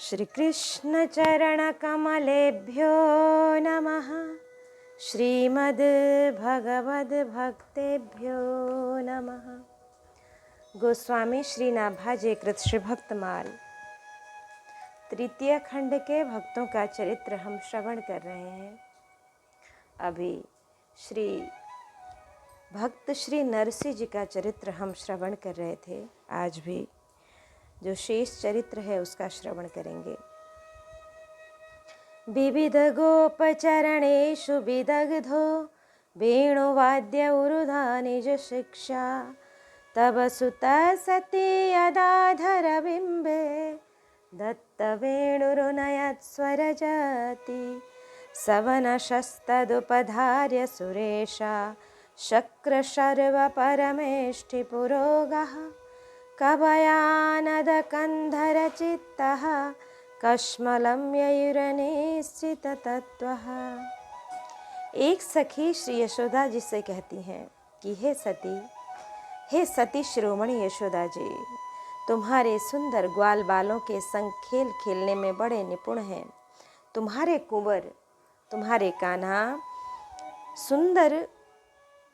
श्रीकृष्णचरणकमलेभ्यो नमः। श्रीमद्भगवद्भक्तेभ्यो नमः। गोस्वामी श्री नाभाजी कृत श्री भक्तमाल तृतीय खंड के भक्तों का चरित्र हम श्रवण कर रहे हैं। अभी श्री भक्त श्री नरसिंह जी का चरित्र हम श्रवण कर रहे थे। आज भी जो शेष चरित्र है उसका श्रवण करेंगे। विविध गोपचरणेषु विदग्धो वेणुवाद्य उरुधा निज शिक्षा तब सुत सती यदाधरबिम्बे दत्त वेणुरुनयत् स्वरजति सवनशस्तदुपधार्य सुरेशा शक्र शर्व परमेष्ठि पुरोगः कवयानदकन्धरचित्तः कश्मलं ययुरनिश्चिततत्त्वः। एक सखी श्री यशोदा जी से कहती हैं कि हे सती शिरोमणि यशोदा जी, तुम्हारे सुंदर ग्वाल बालों के संग खेल खेलने में बड़े निपुण हैं। तुम्हारे कुंवर, तुम्हारे कान्हा सुंदर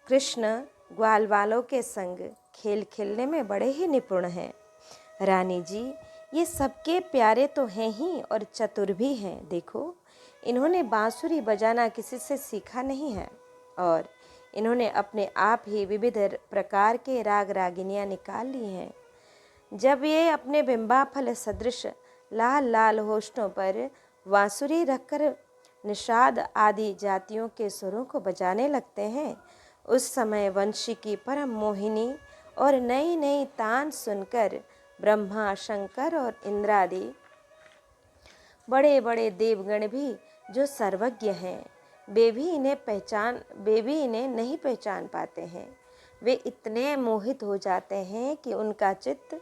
कृष्ण ग्वाल बालों के संग खेल खेलने में बड़े ही निपुण हैं। रानी जी, ये सबके प्यारे तो हैं ही और चतुर भी हैं। देखो, इन्होंने बांसुरी बजाना किसी से सीखा नहीं है और इन्होंने अपने आप ही विविध प्रकार के राग रागिनियाँ निकाल ली हैं। जब ये अपने बिंबाफल सदृश लाल लाल होष्टों पर बांसुरी रखकर निषाद आदि जातियों के सुरों को बजाने लगते हैं, उस समय वंशी की परम मोहिनी और नई नई तान सुनकर ब्रह्मा, शंकर और इंद्रादि बड़े बड़े देवगण भी जो सर्वज्ञ हैं, वे भी इन्हें नहीं पहचान पाते हैं। वे इतने मोहित हो जाते हैं कि उनका चित्त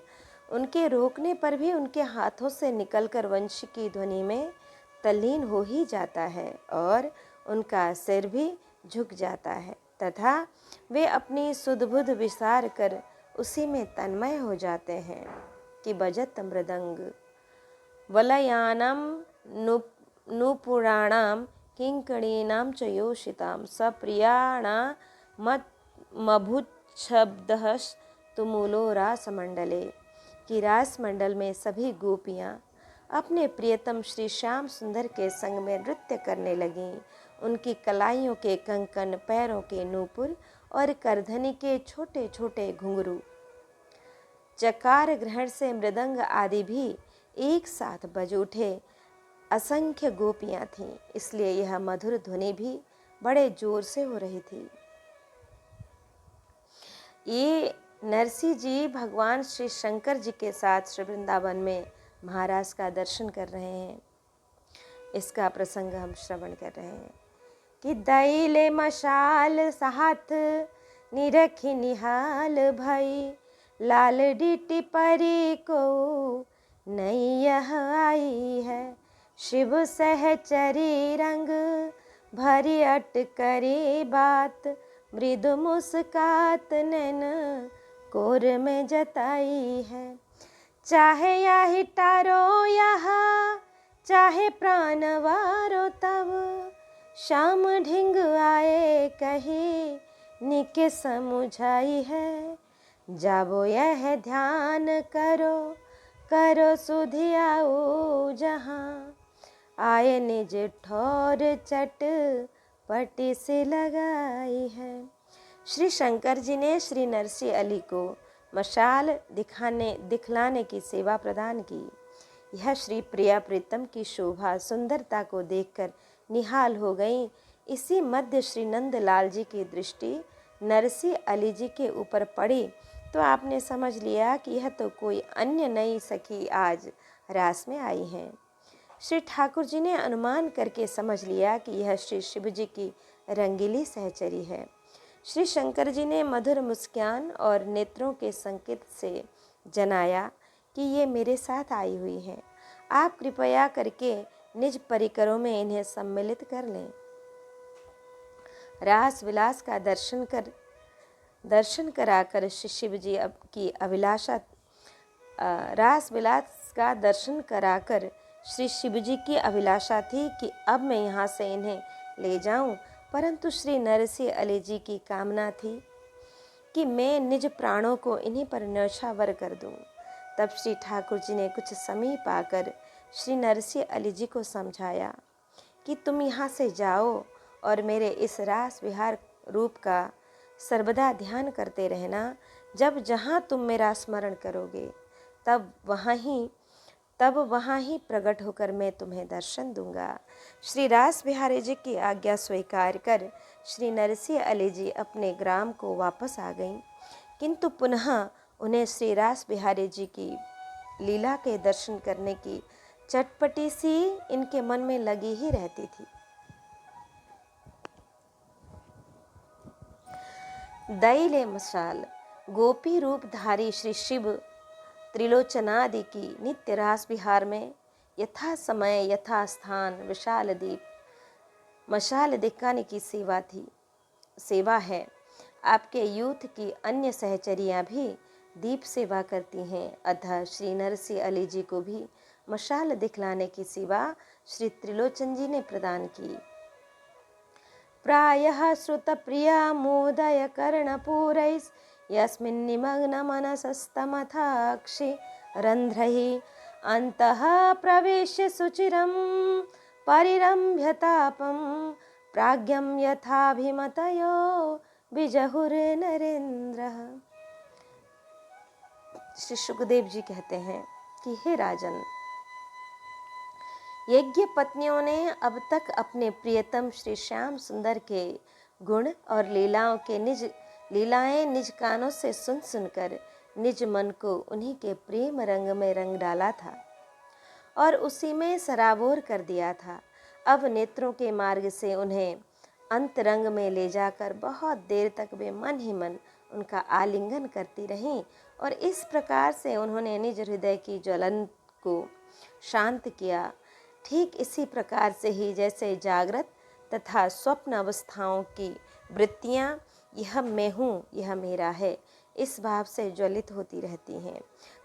उनके रोकने पर भी उनके हाथों से निकलकर वंशी की ध्वनि में तल्लीन हो ही जाता है और उनका सिर भी झुक जाता है तथा वे अपनी सुध-बुध विसार कर उसी में तन्मय हो जाते हैं कि बजत मृदंग वलयानम नुपुराणाम किंकणीनाम च योषिताम सप्रियाणा मभुच्छब्दः तुमुलो रासमंडले। कि रास मंडल में सभी गोपियाँ अपने प्रियतम श्री श्याम सुंदर के संग में नृत्य करने लगीं। उनकी कलाइयों के कंकन, पैरों के नूपुर और करधनी के छोटे छोटे घुंघरू, चकार ग्रहण से मृदंग आदि भी एक साथ बज उठे। असंख्य गोपियां थीं, इसलिए यह मधुर ध्वनि भी बड़े जोर से हो रही थी। ये नरसिंह जी भगवान श्री शंकर जी के साथ श्री वृंदावन में महाराज का दर्शन कर रहे हैं। इसका प्रसंग हम श्रवण कर रहे हैं कि दैले मशाल साथ निरखी निहाल भई लाल डीटी परी को नैयह आई है शिव सहचरी रंग भरी अट करी बात मृदु मुस्कात नैन कोर में जताई है। चाहे याही टारो यहाँ चाहे प्राणवारो तब शाम ढिंग आए कही निके समुझाई है। जाबो यह ध्यान करो करो सुधियाओ जहाँ आए निज ठोर चट पटी से लगाई है। श्री शंकर जी ने श्री नरसिंह अली को मशाल दिखलाने की सेवा प्रदान की। यह श्री प्रिया प्रीतम की शोभा सुंदरता को देखकर निहाल हो गई। इसी मध्य श्री नंदलाल जी की दृष्टि नरसिंह अली जी के ऊपर पड़ी तो आपने समझ लिया कि यह तो कोई अन्य नई सखी आज रास में आई हैं। श्री ठाकुर जी ने अनुमान करके समझ लिया कि यह श्री शिव जी की रंगीली सहचरी है। श्री शंकर जी ने मधुर मुस्कान और नेत्रों के संकेत से जनाया कि ये मेरे साथ आई हुई हैं। आप कृपया करके निज परिकरों में इन्हें सम्मिलित कर लें। रास विलास का दर्शन कराकर शिव जी की अभिलाषा रास विलास का दर्शन कराकर श्री शिवजी की अभिलाषा थी कि अब मैं यहाँ से इन्हें ले जाऊं, परंतु श्री नरसिंह अली जी की कामना थी कि मैं निज प्राणों को इन्हीं पर न्यौछावर कर दूं। तब श्री ठाकुर जी ने कुछ समीप आकर श्री नरसिंह अली जी को समझाया कि तुम यहाँ से जाओ और मेरे इस रास विहार रूप का सर्वदा ध्यान करते रहना। जब जहाँ तुम मेरा स्मरण करोगे तब वहाँ ही प्रकट होकर मैं तुम्हें दर्शन दूंगा। श्री रास बिहारी जी की आज्ञा स्वीकार कर श्री नरसिंह अली जी अपने ग्राम को वापस आ गईं, किंतु पुनः उन्हें श्री रास बिहारी जी की लीला के दर्शन करने की चटपटी सी इनके मन में लगी ही रहती थी। दैले मशाल गोपी रूपधारी श्री शिव त्रिलोचनादि की नित्य रास विहार में यथा समय यथा स्थान विशाल दीप मशाल दिखाने की सेवा है। आपके यूथ की अन्य सहचरियां भी दीप सेवा करती हैं, अतः श्री नरसिंह अली जी को भी मशाल दिखलाने की सेवा श्री त्रिलोचन जी ने प्रदान की। प्रायः श्रुत प्रिया मोदय कर्णपूरैस् यस्मिन् निमग्न मनसस्तमथाक्षि रन्ध्रैः अन्तः प्रवेश्य सुचिरं परिरम्भ्यतापं प्राज्ञं यथाभिमतयो विजहुर्नरेन्द्रः। श्री सुखदेव जी कहते हैं कि हे राजन, यज्ञ पत्नियों ने अब तक अपने प्रियतम श्री श्याम सुंदर के गुण और लीलाएं निज कानों से सुनकर निज मन को उन्हीं के प्रेम रंग में रंग डाला था और उसी में सराबोर कर दिया था। अब नेत्रों के मार्ग से उन्हें अंतरंग में ले जाकर बहुत देर तक वे मन ही मन उनका आलिंगन करती रहीं और इस प्रकार से उन्होंने निज हृदय की ज्वलन को शांत किया। ठीक इसी प्रकार से ही जैसे जागृत तथा स्वप्न अवस्थाओं की वृत्तियाँ यह मैं हूँ, यह मेरा है, इस भाव से ज्वलित होती रहती हैं,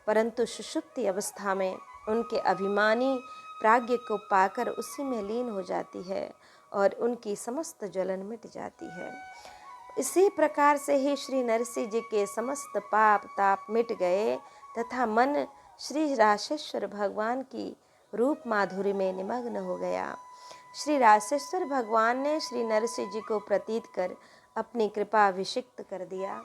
परंतु सुषुप्ति अवस्था में उनके अभिमानी प्राज्ञ को पाकर उसी में लीन हो जाती है और उनकी समस्त ज्वलन मिट जाती है। इसी प्रकार से ही श्री नरसिंह जी के समस्त पाप ताप मिट गए तथा मन श्री राशेश्वर भगवान की रूप माधुरी में निमग्न हो गया। श्री राशेश्वर भगवान ने श्री नरसिंह जी को प्रतीत कर अपनी कृपा अभिषिक्त कर दिया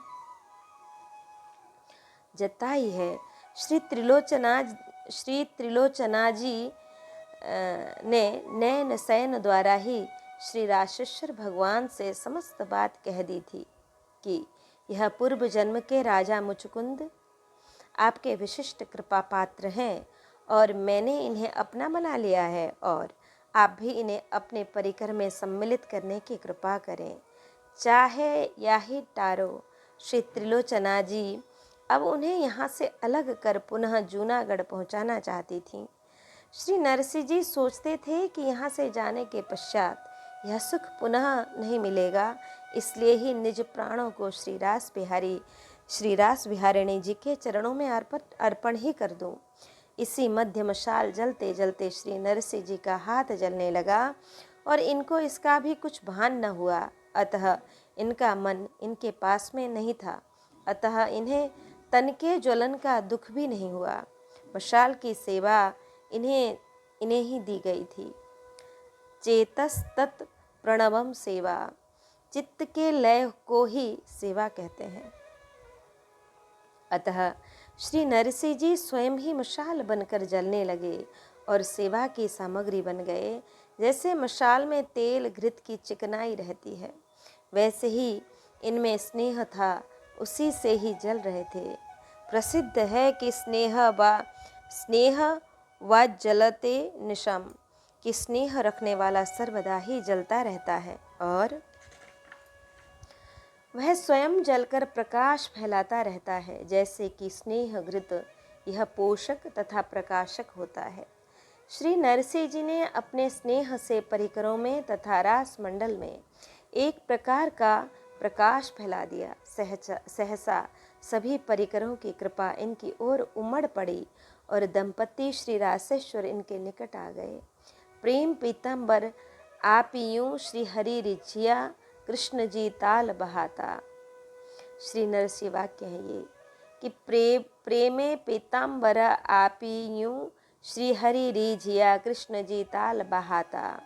जताई है। श्री त्रिलोचना जी ने नैन सैन द्वारा ही श्री राशेश्वर भगवान से समस्त बात कह दी थी कि यह पूर्व जन्म के राजा मुचुकुंद आपके विशिष्ट कृपा पात्र हैं और मैंने इन्हें अपना बना लिया है और आप भी इन्हें अपने परिकर में सम्मिलित करने की कृपा करें। चाहे या ही टारो श्री त्रिलोचना जी अब उन्हें यहाँ से अलग कर पुनः जूनागढ़ पहुँचाना चाहती थीं। श्री नरसिंह जी सोचते थे कि यहाँ से जाने के पश्चात यह सुख पुनः नहीं मिलेगा, इसलिए ही निज प्राणों को श्री रास बिहारिणी जी के चरणों में अर्पण ही कर दूं। इसी मध्य मशाल जलते जलते श्री नरसिंह जी का हाथ जलने लगा और इनको इसका भी कुछ भान न हुआ, अतः इनका मन इनके पास में नहीं था, अतः इन्हें तन के ज्वलन का दुख भी नहीं हुआ। मशाल की सेवा इन्हें ही दी गई थी। चेतस तत् प्रणवम सेवा, चित्त के लय को ही सेवा कहते हैं। अतः श्री नरसिंह जी स्वयं ही मशाल बनकर जलने लगे और सेवा की सामग्री बन गए। जैसे मशाल में तेल घृत की चिकनाई रहती है, वैसे ही इनमें स्नेह था, उसी से ही जल रहे थे। प्रसिद्ध है कि स्नेह व जलते निशम, कि स्नेह रखने वाला सर्वदा ही जलता रहता है और वह स्वयं जलकर प्रकाश फैलाता रहता है। जैसे कि स्नेह घृत यह पोषक तथा प्रकाशक होता है। श्री नरसिंह जी ने अपने स्नेह से परिकरों में तथा रास मंडल में एक प्रकार का प्रकाश फैला दिया। सहसा सभी परिकरों की कृपा इनकी ओर उमड़ पड़ी और दंपति श्री रासेश्वर इनके निकट आ गए। प्रेम पीताम्बर आप यूं श्री हरि रिझिया, कृष्ण जी ताल बहाता। श्री नरसिंह वाक्य है ये कि प्रेमे पीताम्बर आप यूं श्री हरि रिझिया, कृष्ण जी ताल बहाता।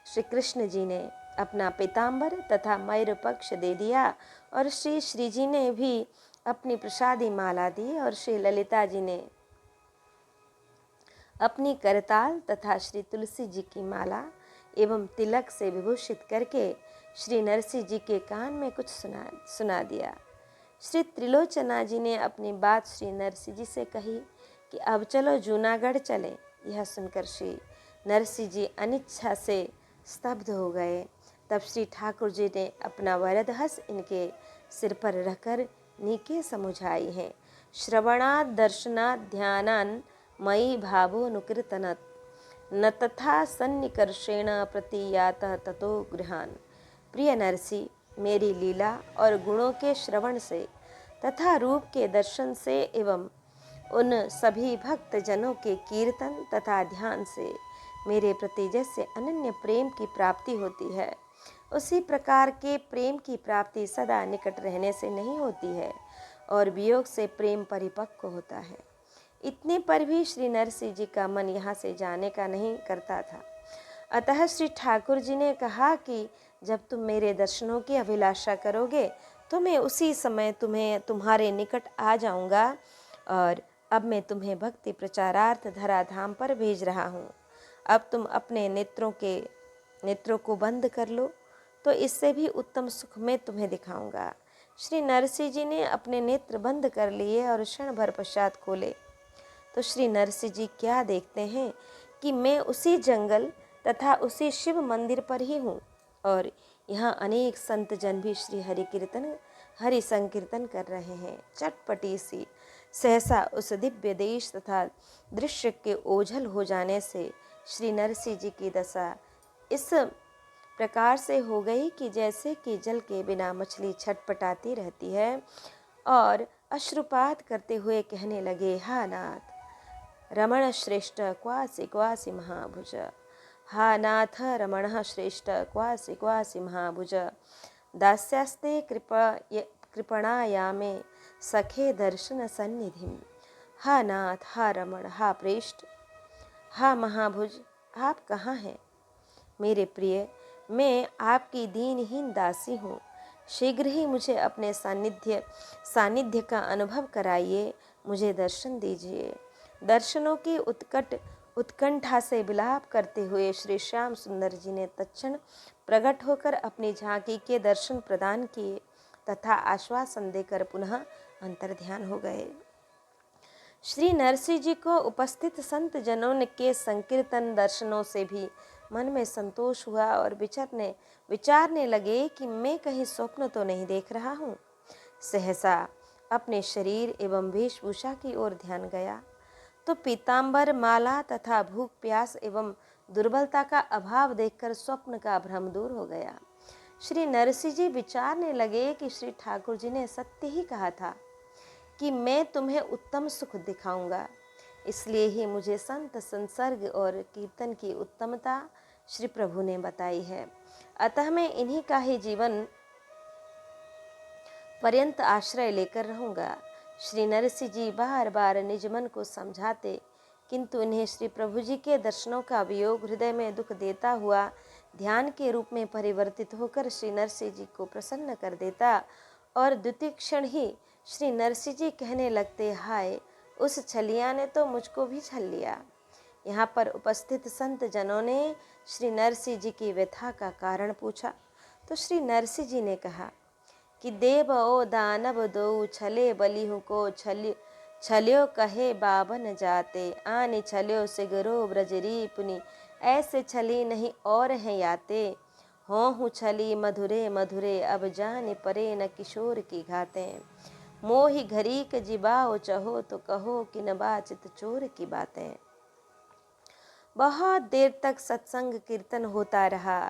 श्री कृष्ण जी ने अपना पीताम्बर तथा मयूर पक्ष दे दिया और श्री जी ने भी अपनी प्रसादी माला दी और श्री ललिता जी ने अपनी करताल तथा श्री तुलसी जी की माला एवं तिलक से विभूषित करके श्री नरसिंह जी के कान में कुछ सुना दिया। श्री त्रिलोचना जी ने अपनी बात श्री नरसिंह जी से कही कि अब चलो जूनागढ़ चले। यह सुनकर श्री नरसिंह जी अनिच्छा से स्तब्ध हो गए। तब श्री ठाकुर जी ने अपना वरद हस्त इनके सिर पर रखकर नीके समुझाई है। श्रवणात् दर्शनात् ध्यानान् मयि भावोऽनुकीर्तनत् न तथा सन्निकर्षेण प्रतियात ततो गृहान। प्रिय नरसी, मेरी लीला और गुणों के श्रवण से तथा रूप के दर्शन से एवं उन सभी भक्त जनों के कीर्तन तथा ध्यान से मेरे प्रति जैसे अनन्य प्रेम की प्राप्ति होती है, उसी प्रकार के प्रेम की प्राप्ति सदा निकट रहने से नहीं होती है और वियोग से प्रेम परिपक्व होता है। इतने पर भी श्री नरसिंह जी का मन यहाँ से जाने का नहीं करता था। अतः श्री ठाकुर जी ने कहा कि जब तुम मेरे दर्शनों की अभिलाषा करोगे तो मैं उसी समय तुम्हारे निकट आ जाऊंगा और अब मैं तुम्हें भक्ति प्रचारार्थ धराधाम पर भेज रहा हूँ। अब तुम अपने नेत्रों को बंद कर लो, तो इससे भी उत्तम सुख मैं तुम्हें दिखाऊंगा। श्री नरसिंह जी ने अपने नेत्र बंद कर लिए और क्षण भर पश्चात खोले तो श्री नरसिंह जी क्या देखते हैं कि मैं उसी जंगल तथा उसी शिव मंदिर पर ही हूँ और यहाँ अनेक संत जन भी श्री हरि संकीर्तन कर रहे हैं। चटपटी सी सहसा उस दिव्य देश तथा दृश्य के ओझल हो जाने से श्री नरसिंह जी की दशा इस प्रकार से हो गई कि जैसे कि जल के बिना मछली छटपटाती रहती है और अश्रुपात करते हुए कहने लगे, हा नाथ रमण श्रेष्ठ क्वासि क्वासि महाभुज, हा नाथ रमण श्रेष्ठ क्वासि क्वासि महाभुज, दास्यास्ते कृपणायामे सखे दर्शन सन्निधिम। हा नाथ, हा रमण, हा प्रेष्ठ, हा महाभुज, आप कहाँ हैं? मेरे प्रिय, मैं आपकी दीनहीन दासी हूँ। शीघ्र ही मुझे अपने सानिध्य का अनुभव कराइए, मुझे दर्शन दीजिए। दर्शनों की उत्कंठा से विलाप करते हुए श्री श्याम सुंदर जी ने तत्क्षण प्रकट होकर अपनी झांकी के दर्शन प्रदान किए तथा आश्वासन देकर पुनः अंतर्ध्यान हो गए। श्री नरसिंह जी को उपस्थित संत जनों के संकीर्तन दर्शनों से भी मन में संतोष हुआ और विचारने लगे कि मैं कहीं स्वप्न तो नहीं देख रहा हूँ। सहसा अपने शरीर एवं वेशभूषा की ओर ध्यान गया तो पीताम्बर, माला तथा भूख प्यास एवं दुर्बलता का अभाव देखकर स्वप्न का भ्रम दूर हो गया। श्री नरसिंह जी विचारने लगे कि श्री ठाकुर जी ने सत्य ही कहा था कि मैं तुम्हें उत्तम सुख दिखाऊंगा, इसलिए ही मुझे संत संसर्ग और कीर्तन की उत्तमता श्री प्रभु ने बताई है। अतः मैं इन्हीं का ही जीवन पर्यंत आश्रय लेकर रहूंगा। श्री नरसिंह जी बार बार निज मन को समझाते, किंतु इन्हें श्री प्रभु जी के दर्शनों का वियोग हृदय में दुख देता हुआ ध्यान के रूप में परिवर्तित होकर श्री नरसिंह जी को प्रसन्न कर देता और द्वितीय क्षण ही श्री नरसिंह जी कहने लगते, हाय उस छलिया ने तो मुझको भी छल लिया। यहाँ पर उपस्थित संत जनों ने श्री नरसिंह जी की व्यथा का कारण पूछा तो श्री नरसिंह जी ने कहा कि देव ओ दानव दो छले बलिहु को छल्यो कहे बाबन जाते, आने छल्यो सिगरो ब्रजरी पुनि, ऐसे छली नहीं और हैं याते, हूँ छली मधुरे मधुरे अब जाने परे न किशोर की घाते, मोहि घरी क जिबाओ चहो तो कहो कि न बाचित चोर की बातें। बहुत देर तक सत्संग कीर्तन होता रहा।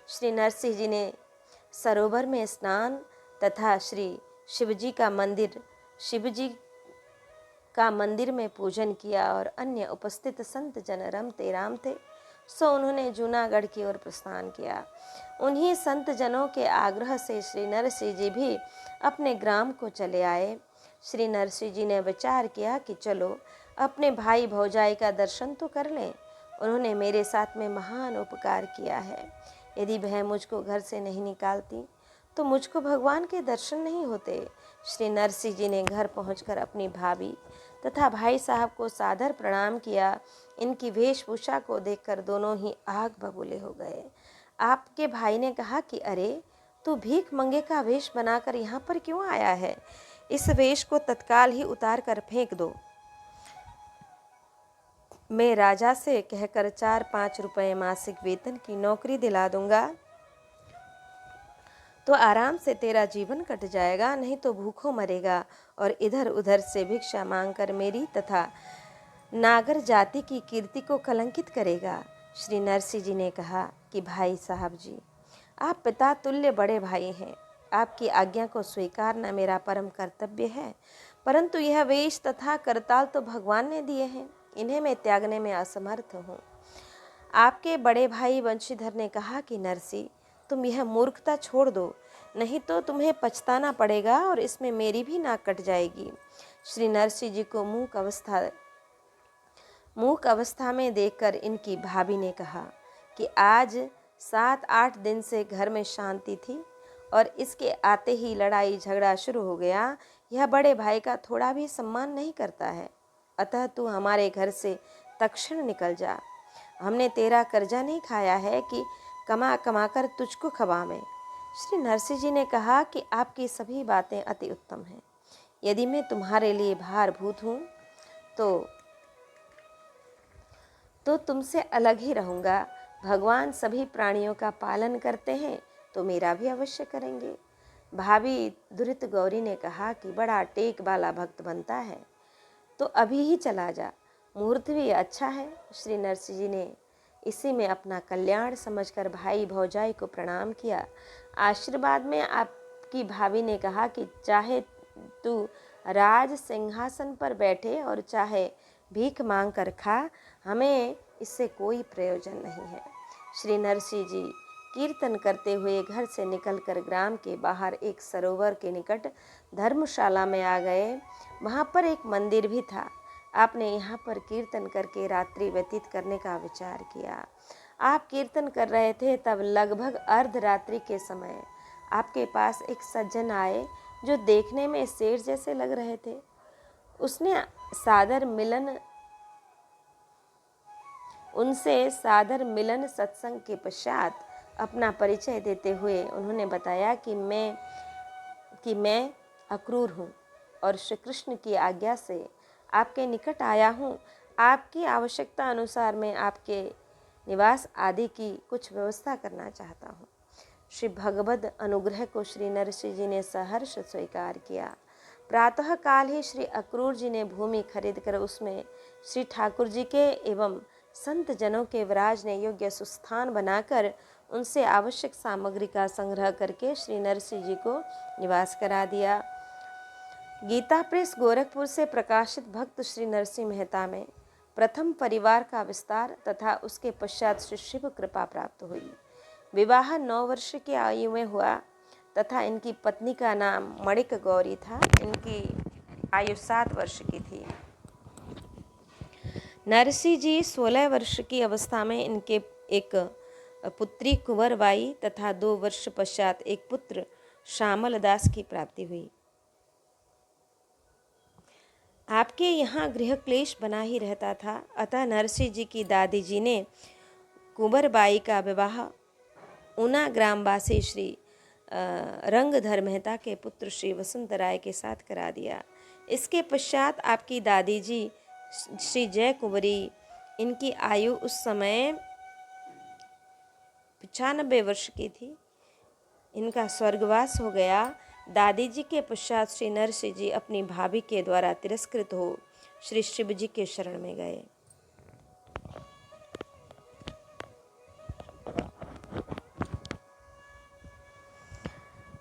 श्री नरसिंह जी ने सरोवर में स्नान तथा श्री शिवजी का मंदिर का मंदिर में पूजन किया और अन्य उपस्थित संत जन रमते राम थे, सो उन्होंने जूनागढ़ की ओर प्रस्थान किया। उन्हीं संत जनों के आग्रह से श्री नरसिंह जी भी अपने ग्राम को चले आए। श्री नरसिंह जी ने विचार किया कि चलो अपने भाई भौजाई का दर्शन तो कर लें। उन्होंने मेरे साथ में महान उपकार किया है। यदि वह मुझको घर से नहीं निकालती तो मुझको भगवान के दर्शन नहीं होते। श्री नरसिंह जी ने घर पहुंचकर अपनी भाभी तथा भाई साहब को सादर प्रणाम किया। इनकी वेशभूषा को देखकर दोनों ही आग बबूले हो गए। आपके भाई ने कहा कि अरे, तू भीख मंगे का वेश बनाकर यहाँ पर क्यों आया है? इस वेश को तत्काल ही उतार कर फेंक दो। मैं राजा से कहकर 4-5 रुपए मासिक वेतन की नौकरी दिला दूंगा तो आराम से तेरा जीवन कट जाएगा, नहीं तो भूखों मरेगा और इधर उधर से भिक्षा मांगकर मेरी तथा नागर जाति की कीर्ति को कलंकित करेगा। श्री नरसिंह जी ने कहा कि भाई साहब जी, आप पिता तुल्य बड़े भाई हैं। आपकी आज्ञा को स्वीकारना मेरा परम कर्तव्य है, परंतु यह वेश तथा करताल तो भगवान ने दिए हैं, इन्हें मैं त्यागने में असमर्थ हूँ। आपके बड़े भाई वंशीधर ने कहा कि नरसिंह, तुम यह मूर्खता छोड़ दो, नहीं तो तुम्हें पछताना पड़ेगा और इसमें मेरी भी नाक कट जाएगी। श्री नरसिंह जी को मूक अवस्था में देखकर इनकी भाभी ने कहा कि आज 7-8 दिन से घर में शांति थी और इसके आते ही लड़ाई झगड़ा शुरू हो गया। यह बड़े भाई का थोड़ा भी सम्मान नहीं करता है, अतः तू हमारे घर से तत्क्षण निकल जा। हमने तेरा कर्जा नहीं खाया है कि कमा कमा कर तुझको खवावें। श्री नरसिंह जी ने कहा कि आपकी सभी बातें अति उत्तम हैं। यदि मैं तुम्हारे लिए भारभूत हूँ तो तुमसे अलग ही रहूँगा। भगवान सभी प्राणियों का पालन करते हैं तो मेरा भी अवश्य करेंगे। भाभी दुरित गौरी ने कहा कि बड़ा टेक वाला भक्त बनता है, तो अभी ही चला जा, मुहूर्त भी अच्छा है। श्री नरसिंह जी ने इसी में अपना कल्याण समझकर भाई भौजाई को प्रणाम किया। आशीर्वाद में आपकी भाभी ने कहा कि चाहे तू राज सिंहासन पर बैठे और चाहे भीख मांग कर खा, हमें इससे कोई प्रयोजन नहीं है। श्री नरसिंह जी कीर्तन करते हुए घर से निकलकर ग्राम के बाहर एक सरोवर के निकट धर्मशाला में आ गए। वहाँ पर एक मंदिर भी था। आपने यहाँ पर कीर्तन करके रात्रि व्यतीत करने का विचार किया। आप कीर्तन कर रहे थे, तब लगभग अर्धरात्रि के समय आपके पास एक सज्जन आए जो देखने में शेर जैसे लग रहे थे। उनसे सादर मिलन सत्संग के पश्चात अपना परिचय देते हुए उन्होंने बताया कि मैं अक्रूर हूँ और श्री कृष्ण की आज्ञा से आपके निकट आया हूँ। आपकी आवश्यकता अनुसार मैं आपके निवास आदि की कुछ व्यवस्था करना चाहता हूँ। श्री भगवद अनुग्रह को श्री नरसिंह जी ने सहर्ष स्वीकार किया। प्रातः काल ही श्री अक्रूर जी ने भूमि खरीद कर उसमें श्री ठाकुर जी के एवं संत जनों के विराजने योग्य सुस्थान बनाकर उनसे आवश्यक सामग्री का संग्रह करके श्री नरसिंह जी को निवास करा दिया। गीता प्रेस गोरखपुर से प्रकाशित भक्त श्री नरसिंह मेहता में प्रथम परिवार का विस्तार तथा उसके पश्चात श्री शिव कृपा प्राप्त हुई। विवाह 9 वर्ष की आयु में हुआ तथा इनकी पत्नी का नाम मणिक गौरी था। इनकी आयु 7 वर्ष की थी। नरसिंह जी 16 वर्ष की अवस्था में इनके एक पुत्री कुंवरबाई तथा 2 वर्ष पश्चात एक पुत्र श्यामल दास की प्राप्ति हुई। आपके यहाँ गृह क्लेश बना ही रहता था, अतः नरसिंह जी की दादी जी ने कुंवरबाई का विवाह ऊना ग्रामवासी श्री रंगधर मेहता के पुत्र श्री वसंत राय के साथ करा दिया। इसके पश्चात आपकी दादी जी श्री जय कुंवरी, इनकी आयु उस समय 95 वर्ष की थी। इनका स्वर्गवास हो गया। दादी जी के पश्चात श्री नरसिंह जी अपनी भाभी के द्वारा तिरस्कृत हो श्री शिव जी के शरण में गए।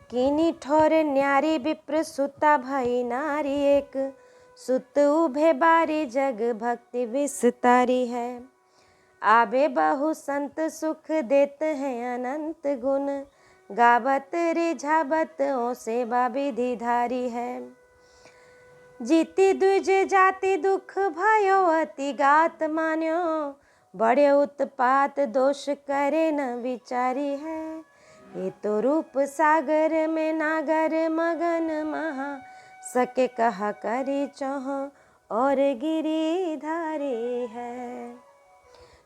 कीनी ठोर न्यारी विप्र सुता भई नारी एक, सुत उभे बारी जग भक्ति विस्तारी है। आबे बहु संत सुख देत हैं अनंत गुण, गावत रिझावत ओ सेवा विधि धारी है। जीति द्विज जाति दुख भयो अति गात मान्यो, बड़े उत्पात दोष करे न विचारी है। ये तो रूप सागर में नागर मगन महा, सके कहा करी चौह और गिरिधारी है।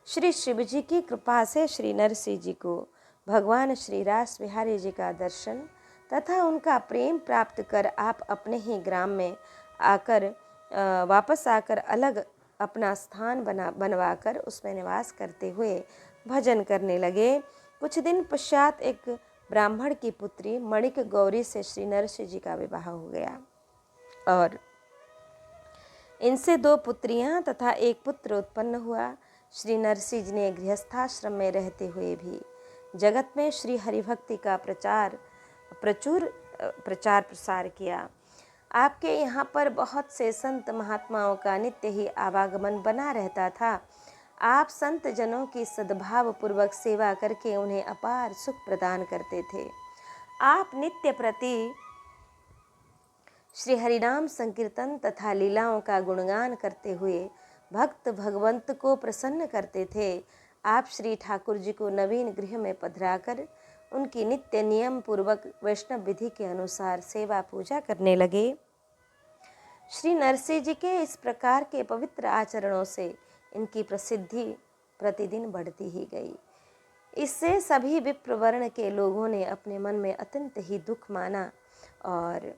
श्री शिव जी की कृपा से श्री नरसिंह जी को भगवान श्री रास बिहारी जी का दर्शन तथा उनका प्रेम प्राप्त कर आप अपने ही ग्राम में आकर वापस आकर अलग अपना स्थान बनवाकर उसमें निवास करते हुए भजन करने लगे। कुछ दिन पश्चात एक ब्राह्मण की पुत्री मणिक गौरी से श्री नरसिंह जी का विवाह हो गया और इनसे 2 पुत्रियां तथा 1 पुत्र उत्पन्न हुआ। श्री नरसिंह जी ने गृहस्थाश्रम में रहते हुए भी जगत में श्री हरिभक्ति का प्रचुर प्रचार प्रसार किया। आपके यहाँ पर बहुत से संत महात्माओं का नित्य ही आवागमन बना रहता था। आप संत जनों की सद्भाव पूर्वक सेवा करके उन्हें अपार सुख प्रदान करते थे। आप नित्य प्रति श्री हरिनाम संकीर्तन तथा लीलाओं का गुणगान करते हुए भक्त भगवंत को प्रसन्न करते थे। आप श्री ठाकुर जी को नवीन गृह में पधराकर उनकी नित्य नियम पूर्वक वैष्णव विधि के अनुसार सेवा पूजा करने लगे। श्री नरसिंह जी के इस प्रकार के पवित्र आचरणों से इनकी प्रसिद्धि प्रतिदिन बढ़ती ही गई। इससे सभी विप्र वर्ण के लोगों ने अपने मन में अत्यंत ही दुख माना और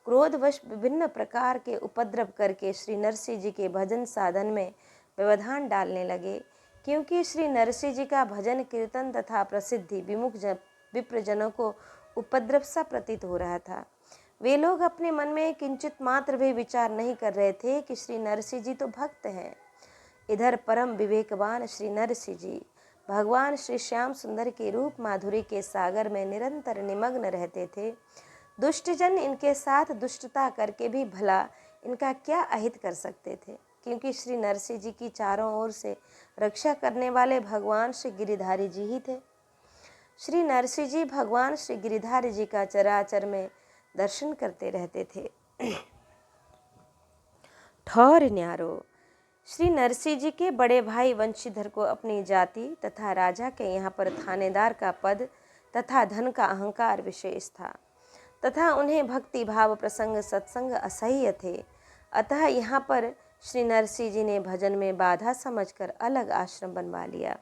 क्रोधवश विभिन्न प्रकार के उपद्रव करके श्री नरसिंह जी के भजन साधन में व्यवधान डालने लगे, क्योंकि श्री नरसिंह जी का भजन कीर्तन तथा प्रसिद्धि विमुख विप्रजनों को उपद्रव सा प्रतीत हो रहा था। वे लोग अपने मन में किंचित मात्र भी विचार नहीं कर रहे थे कि श्री नरसिंह जी तो भक्त हैं। इधर परम विवेकवान श्री नरसिंह जी भगवान श्री श्याम सुंदर के रूप माधुरी के सागर में निरंतर निमग्न रहते थे। दुष्टजन इनके साथ दुष्टता करके भी भला इनका क्या अहित कर सकते थे, क्योंकि श्री नरसिंह जी की चारों ओर से रक्षा करने वाले भगवान श्री गिरिधारी जी ही थे। श्री नरसिंह जी भगवान श्री गिरिधारी जी का चराचर में दर्शन करते रहते थे। ठौर न्यारो श्री नरसिंह जी के बड़े भाई वंशीधर को अपनी जाति तथा राजा के यहाँ पर थानेदार का पद तथा धन का अहंकार विशेष था तथा उन्हें भक्ति भाव प्रसंग सत्संग असह्य थे। अतः यहाँ पर श्री नरसिंह जी ने भजन में बाधा समझकर अलग आश्रम बनवा लिया,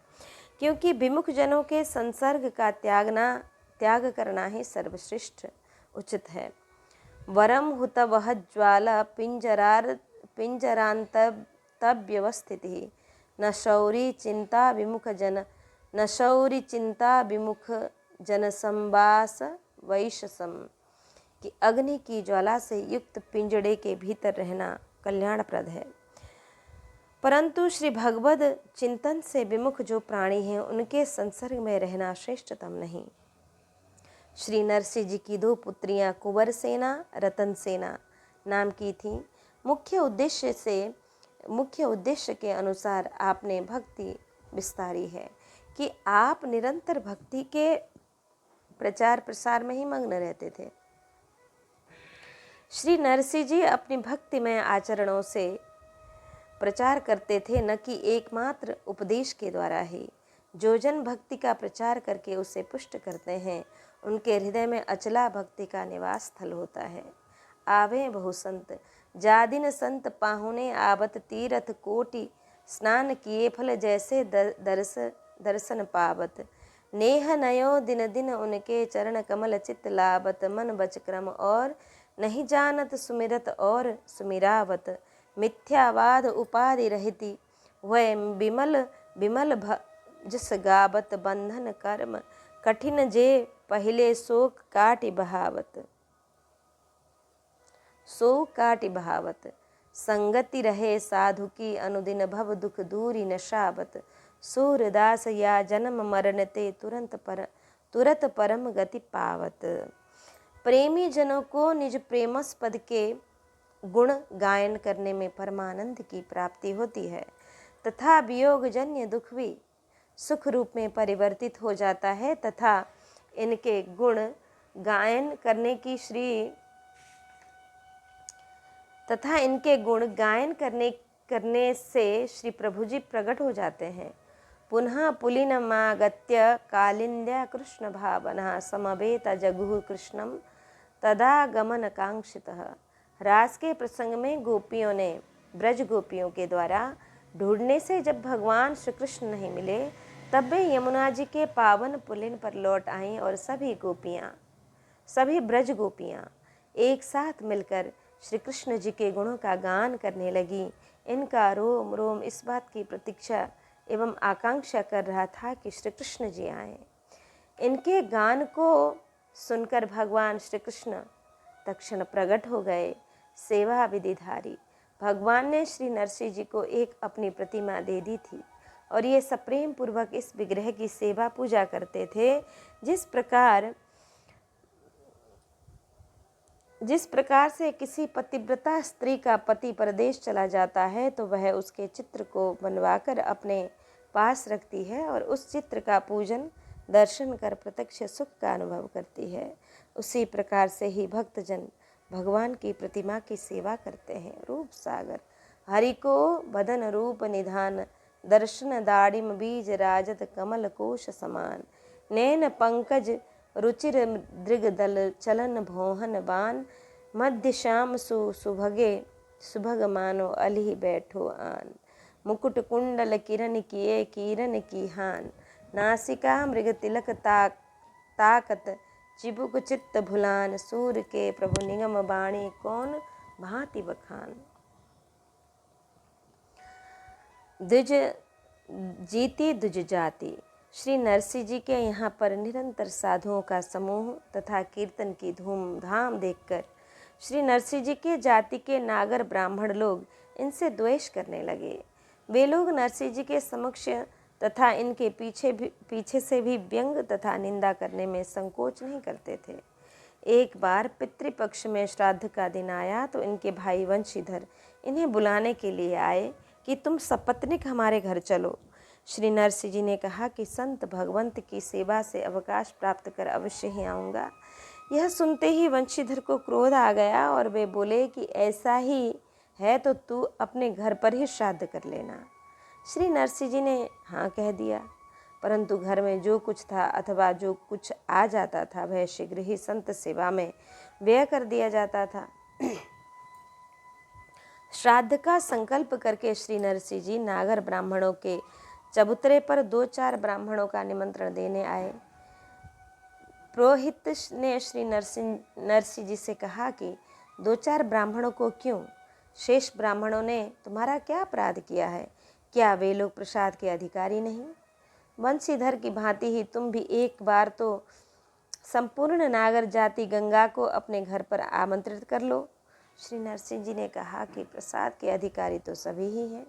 क्योंकि विमुख जनों के संसर्ग का त्याग करना ही सर्वश्रेष्ठ उचित है। वरम हुत वह ज्वाला पिंजरांतब व्यवस्थिति न शौरी चिंता विमुख जन संवास वैशसम कि अग्नि की ज्वाला से युक्त पिंजड़े के भीतर रहना कल्याणप्रद है, परंतु श्री भगवद चिंतन से विमुख जो प्राणी हैं उनके संसर्ग में रहना श्रेष्ठतम नहीं। श्री नरसिंह जी की 2 पुत्रियां कुंवर सेना रतन सेना नाम की थीं। मुख्य उद्देश्य के अनुसार आपने भक्ति विस्तारी है कि आप निरंतर भक्ति के प्रचार प्रसार में ही मग्न रहते थे। श्री नरसिंह जी अपनी भक्तिमय आचरणों से प्रचार करते थे, न कि एकमात्र उपदेश के द्वारा ही। जो जन भक्ति का प्रचार करके उसे पुष्ट करते हैं उनके हृदय में अचला भक्ति का निवास स्थल होता है। आवे बहु संत जादिन संत पाहुने आवत तीरथ कोटि स्नान किए फल जैसे दर्शन पावत नेह नयो दिन दिन उनके चरण कमल चित लावत मन बच क्रम और नहीं जानत सुमिरत और सुमिरावत मिथ्यावाद उपाधि रहती वह बिमल जस गावत बंधन कर्म कठिन जे पहले शोक काटि बहावत संगति रहे साधु की अनुदिन भव दुख दूरी नशावत सूरदास या जन्म मरण ते तुरत परम गति पावत। प्रेमी जनों को निज प्रेमस्पद के गुण गायन करने में परमानंद की प्राप्ति होती है तथा वियोगजन्य दुख भी सुख रूप में परिवर्तित हो जाता है तथा इनके गुण गायन करने से श्री प्रभु जी प्रकट हो जाते हैं। पुनः पुलिनमागत्य कालिंद्या कृष्ण भावना समवेत जगुः कृष्णम तदा गमन कांक्षितः। रास के प्रसंग में गोपियों ने ब्रज गोपियों के द्वारा ढूंढने से जब भगवान श्री कृष्ण नहीं मिले तब वे यमुना जी के पावन पुलिन पर लौट आईं और सभी ब्रज गोपियाँ एक साथ मिलकर श्री कृष्ण जी के गुणों का गान करने लगी। इनका रोम रोम इस बात की प्रतीक्षा एवं आकांक्षा कर रहा था कि श्री कृष्ण जी आए। इनके गान को सुनकर भगवान श्री कृष्ण तत्क्षण प्रकट हो गए। सेवा विधिधारी भगवान ने श्री नरसिंह जी को एक अपनी प्रतिमा दे दी थी और ये सप्रेम पूर्वक इस विग्रह की सेवा पूजा करते थे। जिस प्रकार से किसी पतिव्रता स्त्री का पति परदेश चला जाता है तो वह उसके चित्र को बनवाकर अपने पास रखती है और उस चित्र का पूजन दर्शन कर प्रत्यक्ष सुख का अनुभव करती है, उसी प्रकार से ही भक्तजन भगवान की प्रतिमा की सेवा करते हैं। रूप सागर हरि को बदन रूप निधान दर्शन दाड़िम बीज राजत कमल कोश समान नैन पंकज रुचिर दृगदल चलन भोहन बान मध्य श्याम सुभग मानो अलि बैठो आन मुकुट कुंडल किरण किए किरण की हान नासिका मृग तिलक ताकत चिबुक चित्त भुलान सूर के प्रभु निगम बाणी कौन भांति बखान। द्विज जीती द्विज जाति श्री नरसिंह जी के यहाँ पर निरंतर साधुओं का समूह तथा कीर्तन की धूमधाम देखकर श्री नरसिंह जी के जाति के नागर ब्राह्मण लोग इनसे द्वेष करने लगे। वे लोग नरसिंह जी के समक्ष तथा इनके पीछे से भी व्यंग तथा निंदा करने में संकोच नहीं करते थे। एक बार पितृपक्ष में श्राद्ध का दिन आया तो इनके भाई वंशीधर इन्हें बुलाने के लिए आए कि तुम सपत्नीक हमारे घर चलो। श्री नरसिंह जी ने कहा कि संत भगवंत की सेवा से अवकाश प्राप्त कर अवश्य ही आऊँगा। यह सुनते ही वंशीधर को क्रोध आ गया और वे बोले कि ऐसा ही है तो तू अपने घर पर ही श्राद्ध कर लेना। श्री नरसिंह जी ने हाँ कह दिया, परंतु घर में जो कुछ था अथवा जो कुछ आ जाता था वह शीघ्र ही संत सेवा में व्यय कर दिया जाता था। श्राद्ध का संकल्प करके श्री नरसिंह जी नागर ब्राह्मणों के चबूतरे पर 2-4 ब्राह्मणों का निमंत्रण देने आए। पुरोहित ने श्री नरसिंह जी से कहा कि 2-4 ब्राह्मणों को क्यों? शेष ब्राह्मणों ने तुम्हारा क्या अपराध किया है? क्या वे लोग प्रसाद के अधिकारी नहीं? वंशीधर की भांति ही तुम भी एक बार तो संपूर्ण नागर जाति गंगा को अपने घर पर आमंत्रित कर लो। श्री नरसिंह जी ने कहा कि प्रसाद के अधिकारी तो सभी ही हैं।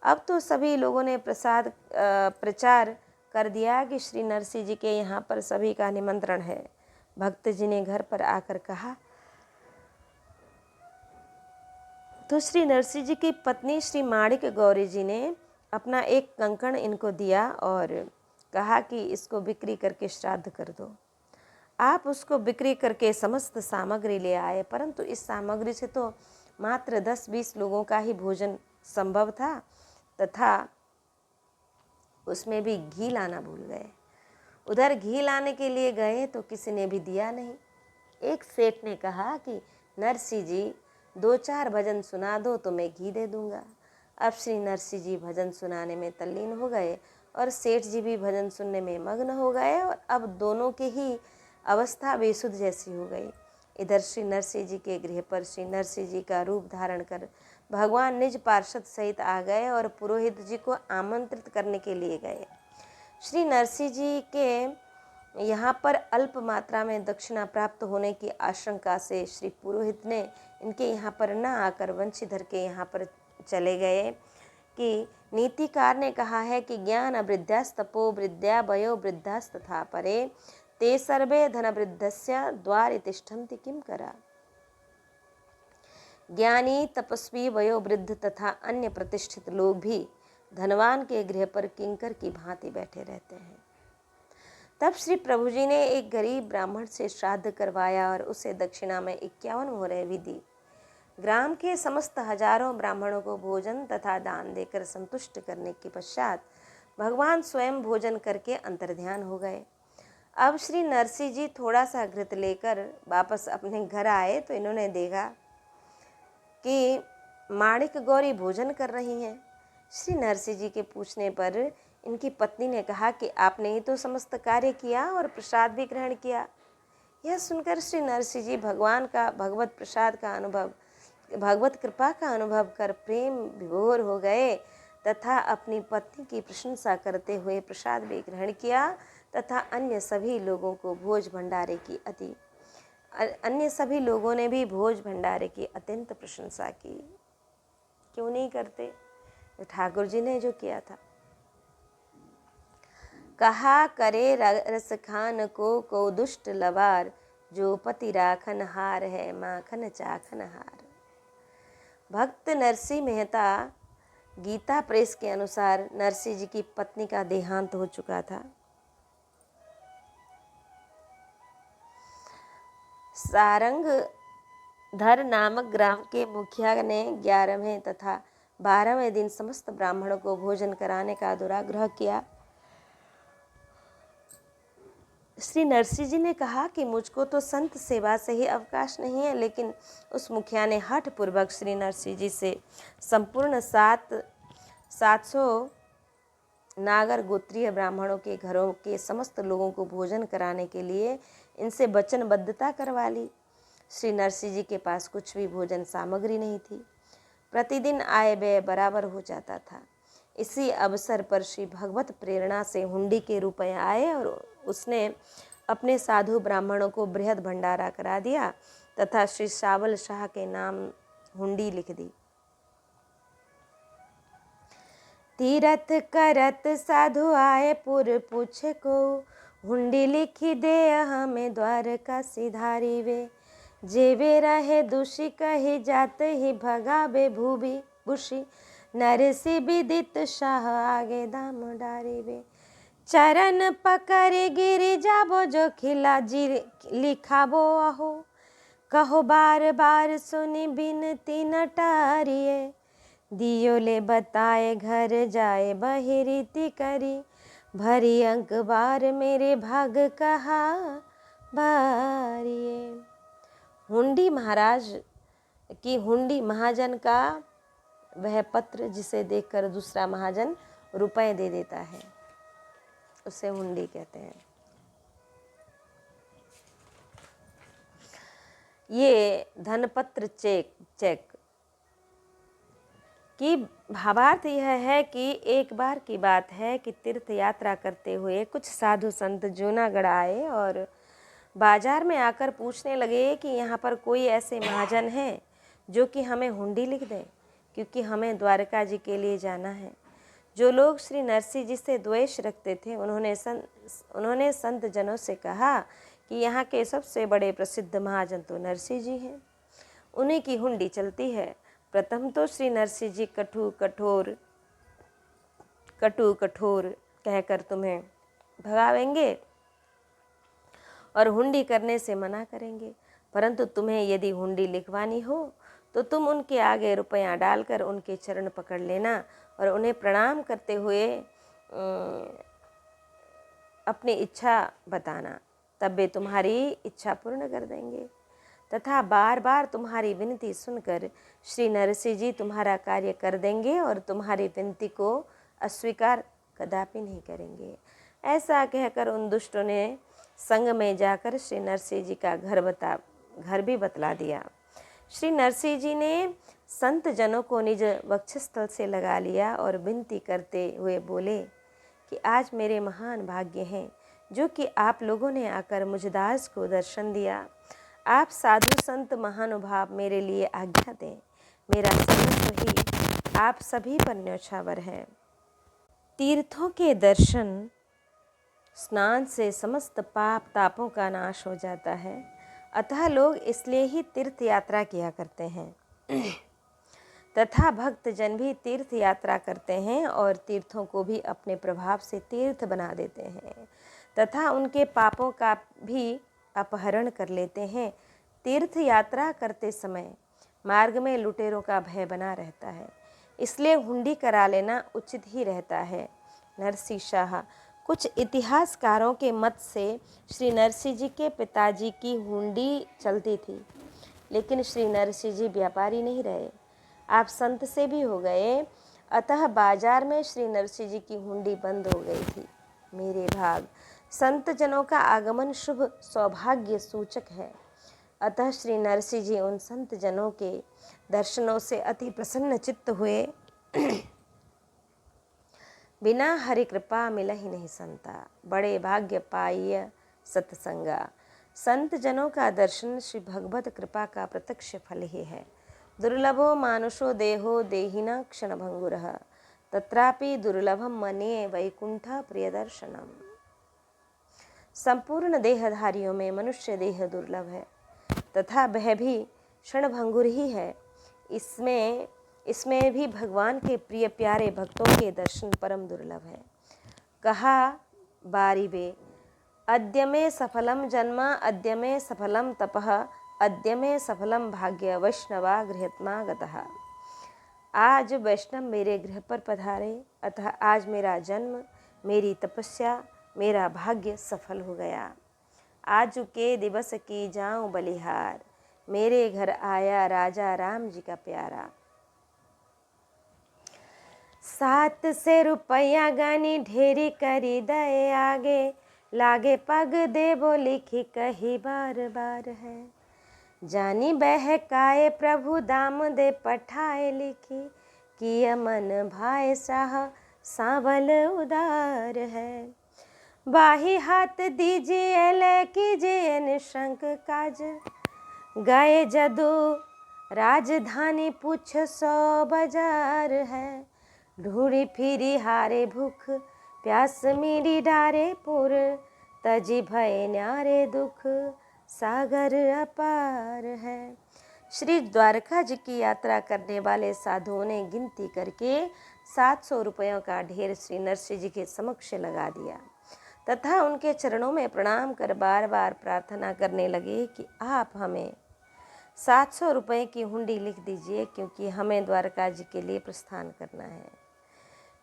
अब तो सभी लोगों ने प्रचार कर दिया कि श्री नरसिंह जी के यहाँ पर सभी का निमंत्रण है। भक्त जी ने घर पर आकर कहा तो श्री नरसिंह जी की पत्नी श्री माणिक गौरी जी ने अपना एक कंकण इनको दिया और कहा कि इसको बिक्री करके श्राद्ध कर दो। आप उसको बिक्री करके समस्त सामग्री ले आए, परंतु इस सामग्री से तो मात्र 10-20 लोगों का ही भोजन संभव था तथा उसमें भी घी लाना भूल गए। उधर घी लाने के लिए गए तो किसी ने भी दिया नहीं। एक सेठ ने कहा कि नरसिंह जी 2-4 भजन सुना दो तो मैं घी दे दूंगा। अब श्री नरसिंह जी भजन सुनाने में तल्लीन हो गए और सेठ जी भी भजन सुनने में मग्न हो गए और अब दोनों की ही अवस्था बेसुध जैसी हो गई। इधर श्री नरसिंह जी के गृह पर श्री नरसिंह जी का रूप धारण कर भगवान निज पार्षद सहित आ गए और पुरोहित जी को आमंत्रित करने के लिए गए। श्री नरसिंह जी के यहाँ पर अल्प मात्रा में दक्षिणा प्राप्त होने की आशंका से श्री पुरोहित ने इनके यहाँ पर न आकर वंशीधर के यहाँ पर चले गए कि नीतिकार ने कहा है कि ज्ञान वृद्धास्तपो वृद्धा वयो वृद्धास्तथा परे ते सर्वे धन वृद्धस्य द्वारि तिष्ठन्ति किम करा। ज्ञानी, तपस्वी, वयोवृद्ध तथा अन्य प्रतिष्ठित लोग भी धनवान के गृह पर किंकर की भांति बैठे रहते हैं। तब श्री प्रभु जी ने एक गरीब ब्राह्मण से श्राद्ध करवाया और उसे दक्षिणा में 51 मोहरें भी दी। ग्राम के समस्त हजारों ब्राह्मणों को भोजन तथा दान देकर संतुष्ट करने के पश्चात भगवान स्वयं भोजन करके अंतर्ध्यान हो गए। अब श्री नरसिंह जी थोड़ा सा घृत लेकर वापस अपने घर आए तो इन्होंने देखा कि माणिक गौरी भोजन कर रही हैं। श्री नरसिंह जी के पूछने पर इनकी पत्नी ने कहा कि आपने ही तो समस्त कार्य किया और प्रसाद भी ग्रहण किया। यह सुनकर श्री नरसिंह जी भगवान का भगवत प्रसाद का अनुभव, भगवत कृपा का अनुभव कर प्रेम विभोर हो गए तथा अपनी पत्नी की प्रशंसा करते हुए प्रसाद भी ग्रहण किया तथा अन्य सभी लोगों ने भी भोज भंडारे की अत्यंत प्रशंसा की। क्यों नहीं करते? ठाकुर जी ने जो किया था। कहा करे रस खान को दुष्ट लवार, जो पति राखन हार है माखन चाखन हार। भक्त नरसिंह मेहता गीता प्रेस के अनुसार नरसिंह जी की पत्नी का देहांत हो चुका था। सारंग धर नामक ग्राम के मुखिया ने 11वें तथा 12वें दिन समस्त ब्राह्मणों को भोजन कराने का दुराग्रह किया। श्री नरसिंह जी ने कहा कि मुझको तो संत सेवा से ही अवकाश नहीं है, लेकिन उस मुखिया ने हठ पूर्वक श्री नरसिंह जी से संपूर्ण 700 नागर गोत्रीय ब्राह्मणों के घरों के समस्त लोगों को भोजन कराने के लिए इनसे वचनबद्धता करवा ली। श्री नरसिंह जी के पास कुछ भी भोजन सामग्री नहीं थी। प्रतिदिन आय व्यय बराबर हो जाता था। इसी अवसर पर श्री भगवत प्रेरणा से हुंडी के रुपए आए और उसने अपने साधु ब्राह्मणों को बृहद भंडारा करा दिया तथा श्री सावल शाह के नाम हुंडी लिख दी। तीरथ करत साधु आए पुर पूछे को, हुंडी लिखी दे हमें द्वारका सिधारी वे। जेवे रहे दूषी कही जात ही भगावे भूबी बुशी, नरसी विदित शाह आगे दाम डारी वे। चरण पकड़े गिरी जाबो जो खिला जी लिखाबो आहो, कहो बार बार सुनी बिनती न टारिये। दियो ले बताए घर जाए बहिरीति करी, भरी अंक बार मेरे भाग कहा बारिये। हुंडी महाराज की हुंडी महाजन का वह पत्र जिसे देखकर दूसरा महाजन रुपए दे देता है, उसे हुंडी कहते हैं। ये धनपत्र चेक की भावार्थ यह है कि एक बार की बात है कि तीर्थ यात्रा करते हुए कुछ साधु संत जूनागढ़ आए और बाजार में आकर पूछने लगे कि यहाँ पर कोई ऐसे महाजन हैं जो कि हमें हुंडी लिख दें, क्योंकि हमें द्वारका जी के लिए जाना है। जो लोग श्री नरसिंह जी से द्वेष रखते थे उन्होंने संत जनों से कहा कि यहाँ के सबसे बड़े प्रसिद्ध महाजन तो नरसिंह जी हैं, उन्हीं की हुंडी चलती है। प्रथम तो श्री नरसिंह जी कटु कठोर कहकर तुम्हें भगावेंगे और हुंडी करने से मना करेंगे, परंतु तुम्हें यदि हुंडी लिखवानी हो तो तुम उनके आगे रुपया डालकर उनके चरण पकड़ लेना और उन्हें प्रणाम करते हुए अपनी इच्छा बताना, तब वे तुम्हारी इच्छा पूर्ण कर देंगे तथा बार बार तुम्हारी विनती सुनकर श्री नरसिंह जी तुम्हारा कार्य कर देंगे और तुम्हारी विनती को अस्वीकार कदापि नहीं करेंगे। ऐसा कहकर उन दुष्टों ने संग में जाकर श्री नरसिंह जी का घर भी बतला दिया। श्री नरसिंह जी ने संत जनों को निज वक्षस्थल से लगा लिया और विनती करते हुए बोले कि आज मेरे महान भाग्य हैं जो कि आप लोगों ने आकर मुझ दास को दर्शन दिया। आप साधु संत महानुभाव मेरे लिए आज्ञा दें, मेरा सर्वस्व ही आप सभी पर न्यौछावर है। तीर्थों के दर्शन स्नान से समस्त पाप तापों का नाश हो जाता है, अतः लोग इसलिए ही तीर्थ यात्रा किया करते हैं। तथा भक्त जन भी तीर्थ यात्रा करते हैं और तीर्थों को भी अपने प्रभाव से तीर्थ बना देते हैं तथा उनके पापों का भी अपहरण कर लेते हैं। तीर्थ यात्रा करते समय मार्ग में लुटेरों का भय बना रहता है, इसलिए हुंडी करा लेना उचित ही रहता है। नरसिंह शाह। कुछ इतिहासकारों के मत से श्री नरसिंह जी के पिताजी की हुंडी चलती थी, लेकिन श्री नरसिंह जी व्यापारी नहीं रहे, आप संत से भी हो गए, अतः बाजार में श्री नरसिंह जी की हुंडी बंद हो गई थी। मेरे भाग। संत जनों का आगमन शुभ सौभाग्य सूचक है, अतः श्री नरसिंह जी उन संत जनों के दर्शनों से अति प्रसन्न चित्त हुए। बिना हरि कृपा मिला ही नहीं संता, बड़े भाग्य पाइय सत्संगा। संत जनों का दर्शन श्री भगवत कृपा का प्रत्यक्ष फल ही है। दुर्लभो मानुषो देहो देहिना क्षण भंगुरः, तत्रापि दुर्लभम मन्ये वैकुंठ प्रिय दर्शनम। संपूर्ण देहधारियों में मनुष्य देह दुर्लभ है तथा वह भी क्षणभंगुर ही है। इसमें भी भगवान के प्रिय प्यारे भक्तों के दर्शन परम दुर्लभ है। कहा बारीबे, अद्य में सफलम जन्म, अद्य में सफलम तपः, अद्य में सफलम भाग्य, वैष्णवा गृहत्मा गतः। आज वैष्णव मेरे गृह पर पधारे, अतः आज मेरा जन्म, मेरी तपस्या, मेरा भाग्य सफल हो गया। आज के दिवस की जाऊं बलिहार, मेरे घर आया राजा राम जी का प्यारा। 7 से रुपया गानी ढेरी करी दे आगे, लागे पग देवो लिखी कही बार बार है। जानी बहकाए प्रभु दाम दे पठाए लिखी, किया मन भाई साह सांवल उदार है। बाही हाथ दीजिए ले कीजिए निशंक काज, गए जदू राजधानी पूछ 100 बाजार है। ढूंढी फिरी हारे भूख प्यास मेरी डारे पुर, तजी भय न्यारे दुख सागर अपार है। श्री द्वारका जी की यात्रा करने वाले साधुओं ने गिनती करके 700 रुपयों का ढेर श्री नरसिंह जी के समक्ष लगा दिया तथा उनके चरणों में प्रणाम कर बार बार प्रार्थना करने लगे कि आप हमें 700 रुपये की हुंडी लिख दीजिए, क्योंकि हमें द्वारका जी के लिए प्रस्थान करना है।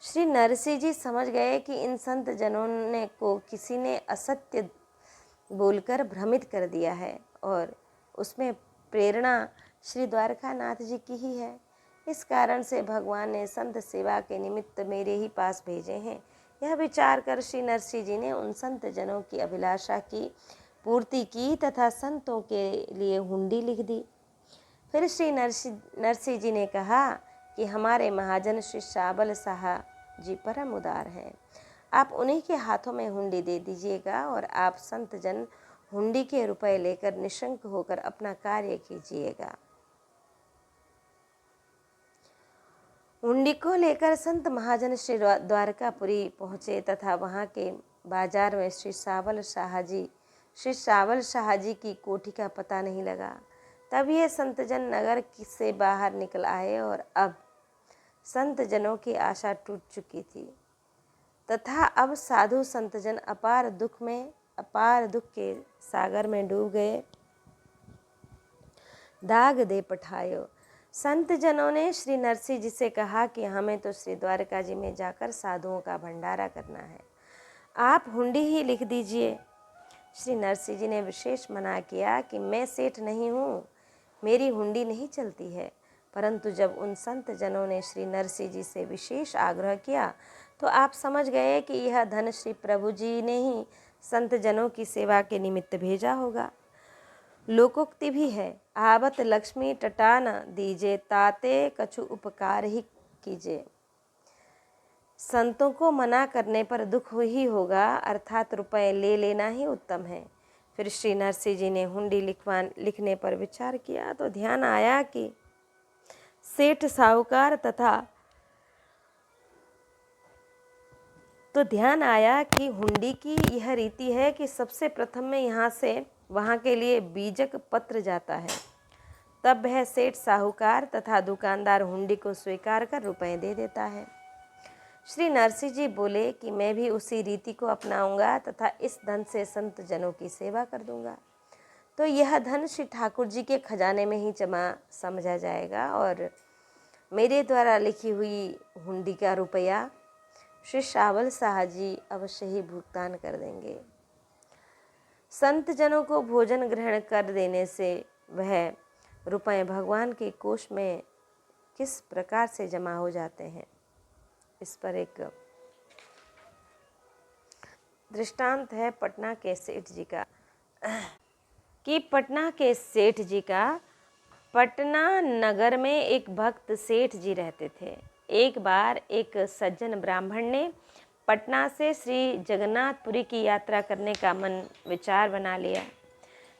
श्री नरसिंह जी समझ गए कि इन संत जनों ने को किसी ने असत्य बोलकर भ्रमित कर दिया है और उसमें प्रेरणा श्री द्वारकानाथ जी की ही है। इस कारण से भगवान ने संत सेवा के निमित्त मेरे ही पास भेजे हैं। यह विचार कर श्री नरसिंह जी ने उन संत जनों की अभिलाषा की पूर्ति की तथा संतों के लिए हुंडी लिख दी। फिर श्री नरसिंह जी ने कहा कि हमारे महाजन श्री शाबल शाह जी परम उदार हैं, आप उन्हीं के हाथों में हुंडी दे दीजिएगा और आप संत जन हुंडी के रुपए लेकर निशंक होकर अपना कार्य कीजिएगा। हुंडी को लेकर संत महाजन श्री द्वारकापुरी पहुँचे तथा वहाँ के बाजार में श्री सावल शाह जी की कोठी का पता नहीं लगा। तब ये संतजन नगर से बाहर निकल आए और अब संत जनों की आशा टूट चुकी थी तथा अब साधु संतजन अपार दुख के सागर में डूब गए। दाग दे पठायो। संत जनों ने श्री नरसिंह जी से कहा कि हमें तो श्री द्वारका जी में जाकर साधुओं का भंडारा करना है, आप हुंडी ही लिख दीजिए। श्री नरसिंह जी ने विशेष मना किया कि मैं सेठ नहीं हूँ, मेरी हुंडी नहीं चलती है। परंतु जब उन संत जनों ने श्री नरसिंह जी से विशेष आग्रह किया तो आप समझ गए कि यह धन श्री प्रभु जी ने ही संत जनों की सेवा के निमित्त भेजा होगा। लोकोक्ति भी है, आवत लक्ष्मी टटा न दीजे, ताते कछु उपकार ही कीजिए। संतों को मना करने पर दुख ही होगा, अर्थात रुपए ले लेना ही उत्तम है। फिर श्री नरसिंह जी ने हुंडी लिखने पर विचार किया तो ध्यान आया कि सेठ साहूकार हुंडी की यह रीति है कि सबसे प्रथम में यहाँ से वहाँ के लिए बीजक पत्र जाता है, तब वह सेठ, साहूकार तथा दुकानदार हुंडी को स्वीकार कर रुपए दे देता है। श्री नरसिंह जी बोले कि मैं भी उसी रीति को अपनाऊंगा तथा इस धन से संत जनों की सेवा कर दूंगा, तो यह धन श्री ठाकुर जी के खजाने में ही जमा समझा जाएगा और मेरे द्वारा लिखी हुई हुंडी का रुपया श्री शावल शाह जी अवश्य ही भुगतान कर देंगे। संत जनों को भोजन ग्रहण कर देने से वह रुपए भगवान के कोष में किस प्रकार से जमा हो जाते हैं, इस पर एक दृष्टांत है पटना के सेठ जी का कि पटना के सेठ जी का पटना नगर में एक भक्त सेठ जी रहते थे। एक बार एक सज्जन ब्राह्मण ने पटना से श्री जगन्नाथपुरी की यात्रा करने का मन विचार बना लिया।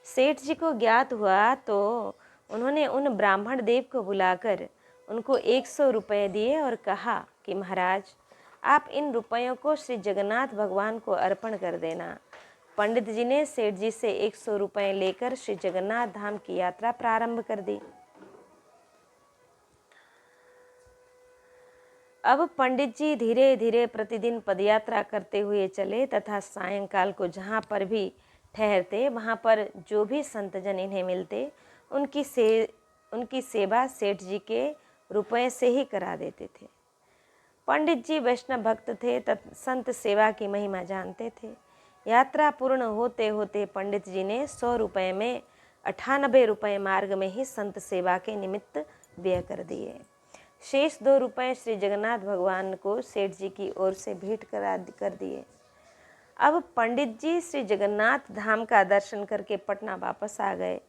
सेठ जी को ज्ञात हुआ तो उन्होंने उन ब्राह्मण देव को बुलाकर उनको 100 रुपये दिए और कहा कि महाराज, आप इन रुपयों को श्री जगन्नाथ भगवान को अर्पण कर देना। पंडित जी ने सेठ जी से 100 रुपये लेकर श्री जगन्नाथ धाम की यात्रा प्रारंभ कर दी। अब पंडित जी धीरे धीरे प्रतिदिन पदयात्रा करते हुए चले तथा सायंकाल को जहाँ पर भी ठहरते वहाँ पर जो भी संतजन इन्हें मिलते उनकी सेवा सेठ जी के रुपए से ही करा देते थे। पंडित जी वैष्णव भक्त थे तथा संत सेवा की महिमा जानते थे। यात्रा पूर्ण होते होते पंडित जी ने 100 रुपये में 98 रुपये मार्ग में ही संत सेवा के निमित्त व्यय कर दिए। शेष 2 रुपये श्री जगन्नाथ भगवान को सेठ जी की ओर से भेंट कर दिए। अब पंडित जी श्री जगन्नाथ धाम का दर्शन करके पटना वापस आ गए।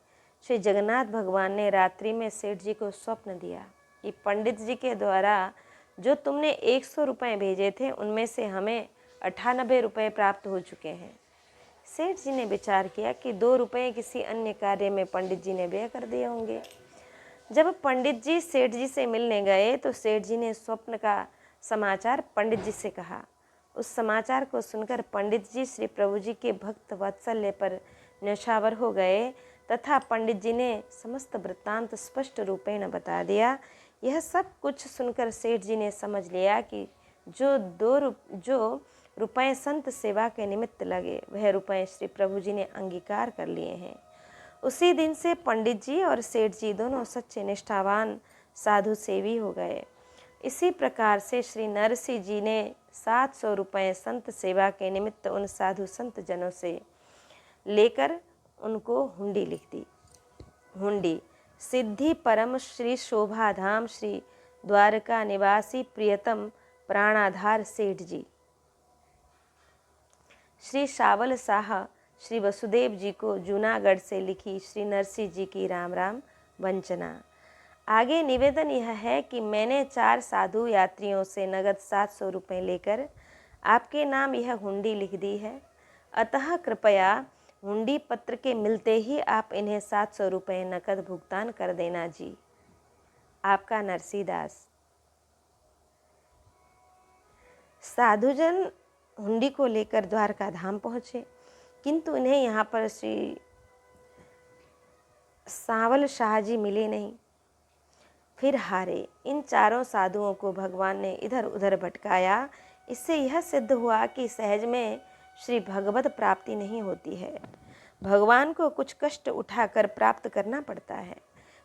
श्री जगन्नाथ भगवान ने रात्रि में सेठ जी को स्वप्न दिया कि पंडित जी के द्वारा जो तुमने 100 रुपये भेजे थे उनमें से हमें 98 रुपये प्राप्त हो चुके हैं। सेठ जी ने विचार किया कि 2 रुपये किसी अन्य कार्य में पंडित जी ने व्यय कर दिए होंगे। जब पंडित जी सेठ जी से मिलने गए तो सेठ जी ने स्वप्न का समाचार पंडित जी से कहा। उस समाचार को सुनकर पंडित जी श्री प्रभु जी के भक्त वात्सल्य पर न्यौछावर हो गए तथा पंडित जी ने समस्त वृत्तांत स्पष्ट रूपेण बता दिया। यह सब कुछ सुनकर सेठ जी ने समझ लिया कि जो रुपए संत सेवा के निमित्त लगे वह रुपए श्री प्रभु जी ने अंगीकार कर लिए हैं। उसी दिन से पंडित जी और सेठ जी दोनों सच्चे निष्ठावान साधु सेवी हो गए। इसी प्रकार से श्री नरसिंह जी ने 700 रुपये संत सेवा के निमित्त उन साधु संत जनों से लेकर उनको हुंडी लिख दी। हुंडी सिद्धि परम श्री शोभा धाम श्री द्वारका निवासी प्रियतम प्राणाधार सेठ जी, श्री शावल शाह श्री वसुदेव जी को जूनागढ़ से लिखी श्री नरसिंह जी की राम राम वंचना। आगे निवेदन यह है कि मैंने 4 साधु यात्रियों से नगद 700 रुपये लेकर आपके नाम यह हुंडी लिख दी है। अतः कृपया हुंडी पत्र के मिलते ही आप इन्हें 700 रुपये नकद भुगतान कर देना जी। आपका नरसिंहदास। साधुजन हुंडी को लेकर द्वारका धाम पहुँचे, किंतु इन्हें यहाँ पर श्री सावल शाह जी मिले नहीं। फिर हारे। इन 4 साधुओं को भगवान ने इधर उधर भटकाया। इससे यह सिद्ध हुआ कि सहज में श्री भगवत प्राप्ति नहीं होती है। भगवान को कुछ कष्ट उठाकर प्राप्त करना पड़ता है।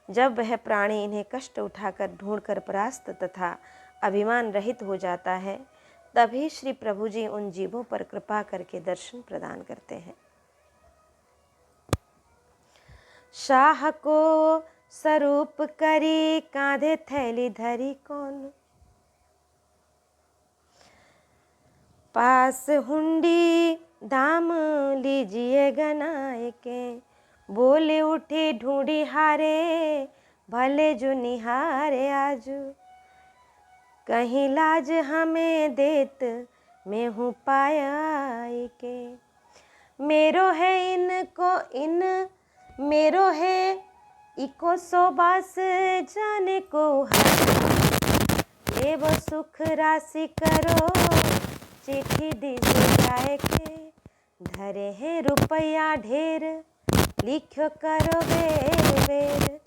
जब वह प्राणी इन्हें कष्ट उठाकर ढूंढकर परास्त तथा अभिमान रहित हो जाता है, तभी श्री प्रभु जी उन जीवों पर कृपा करके दर्शन प्रदान करते हैं। शाह को स्वरूप करी कांधे थैली धरी कौन, पास हुंडी दाम लीजिए गनाए के, बोले उठे ढूंढी हारे भले जो निहारे आजू, कहीं लाज हमें देत मैं हूँ पाया के, मेरो है इनको इन मेरो है इको सोबास जाने को ये वो सुख राशि करो चिट्ठी दीजिए जाए के, धरे हैं रुपया ढेर लिखो करो बेर बेर,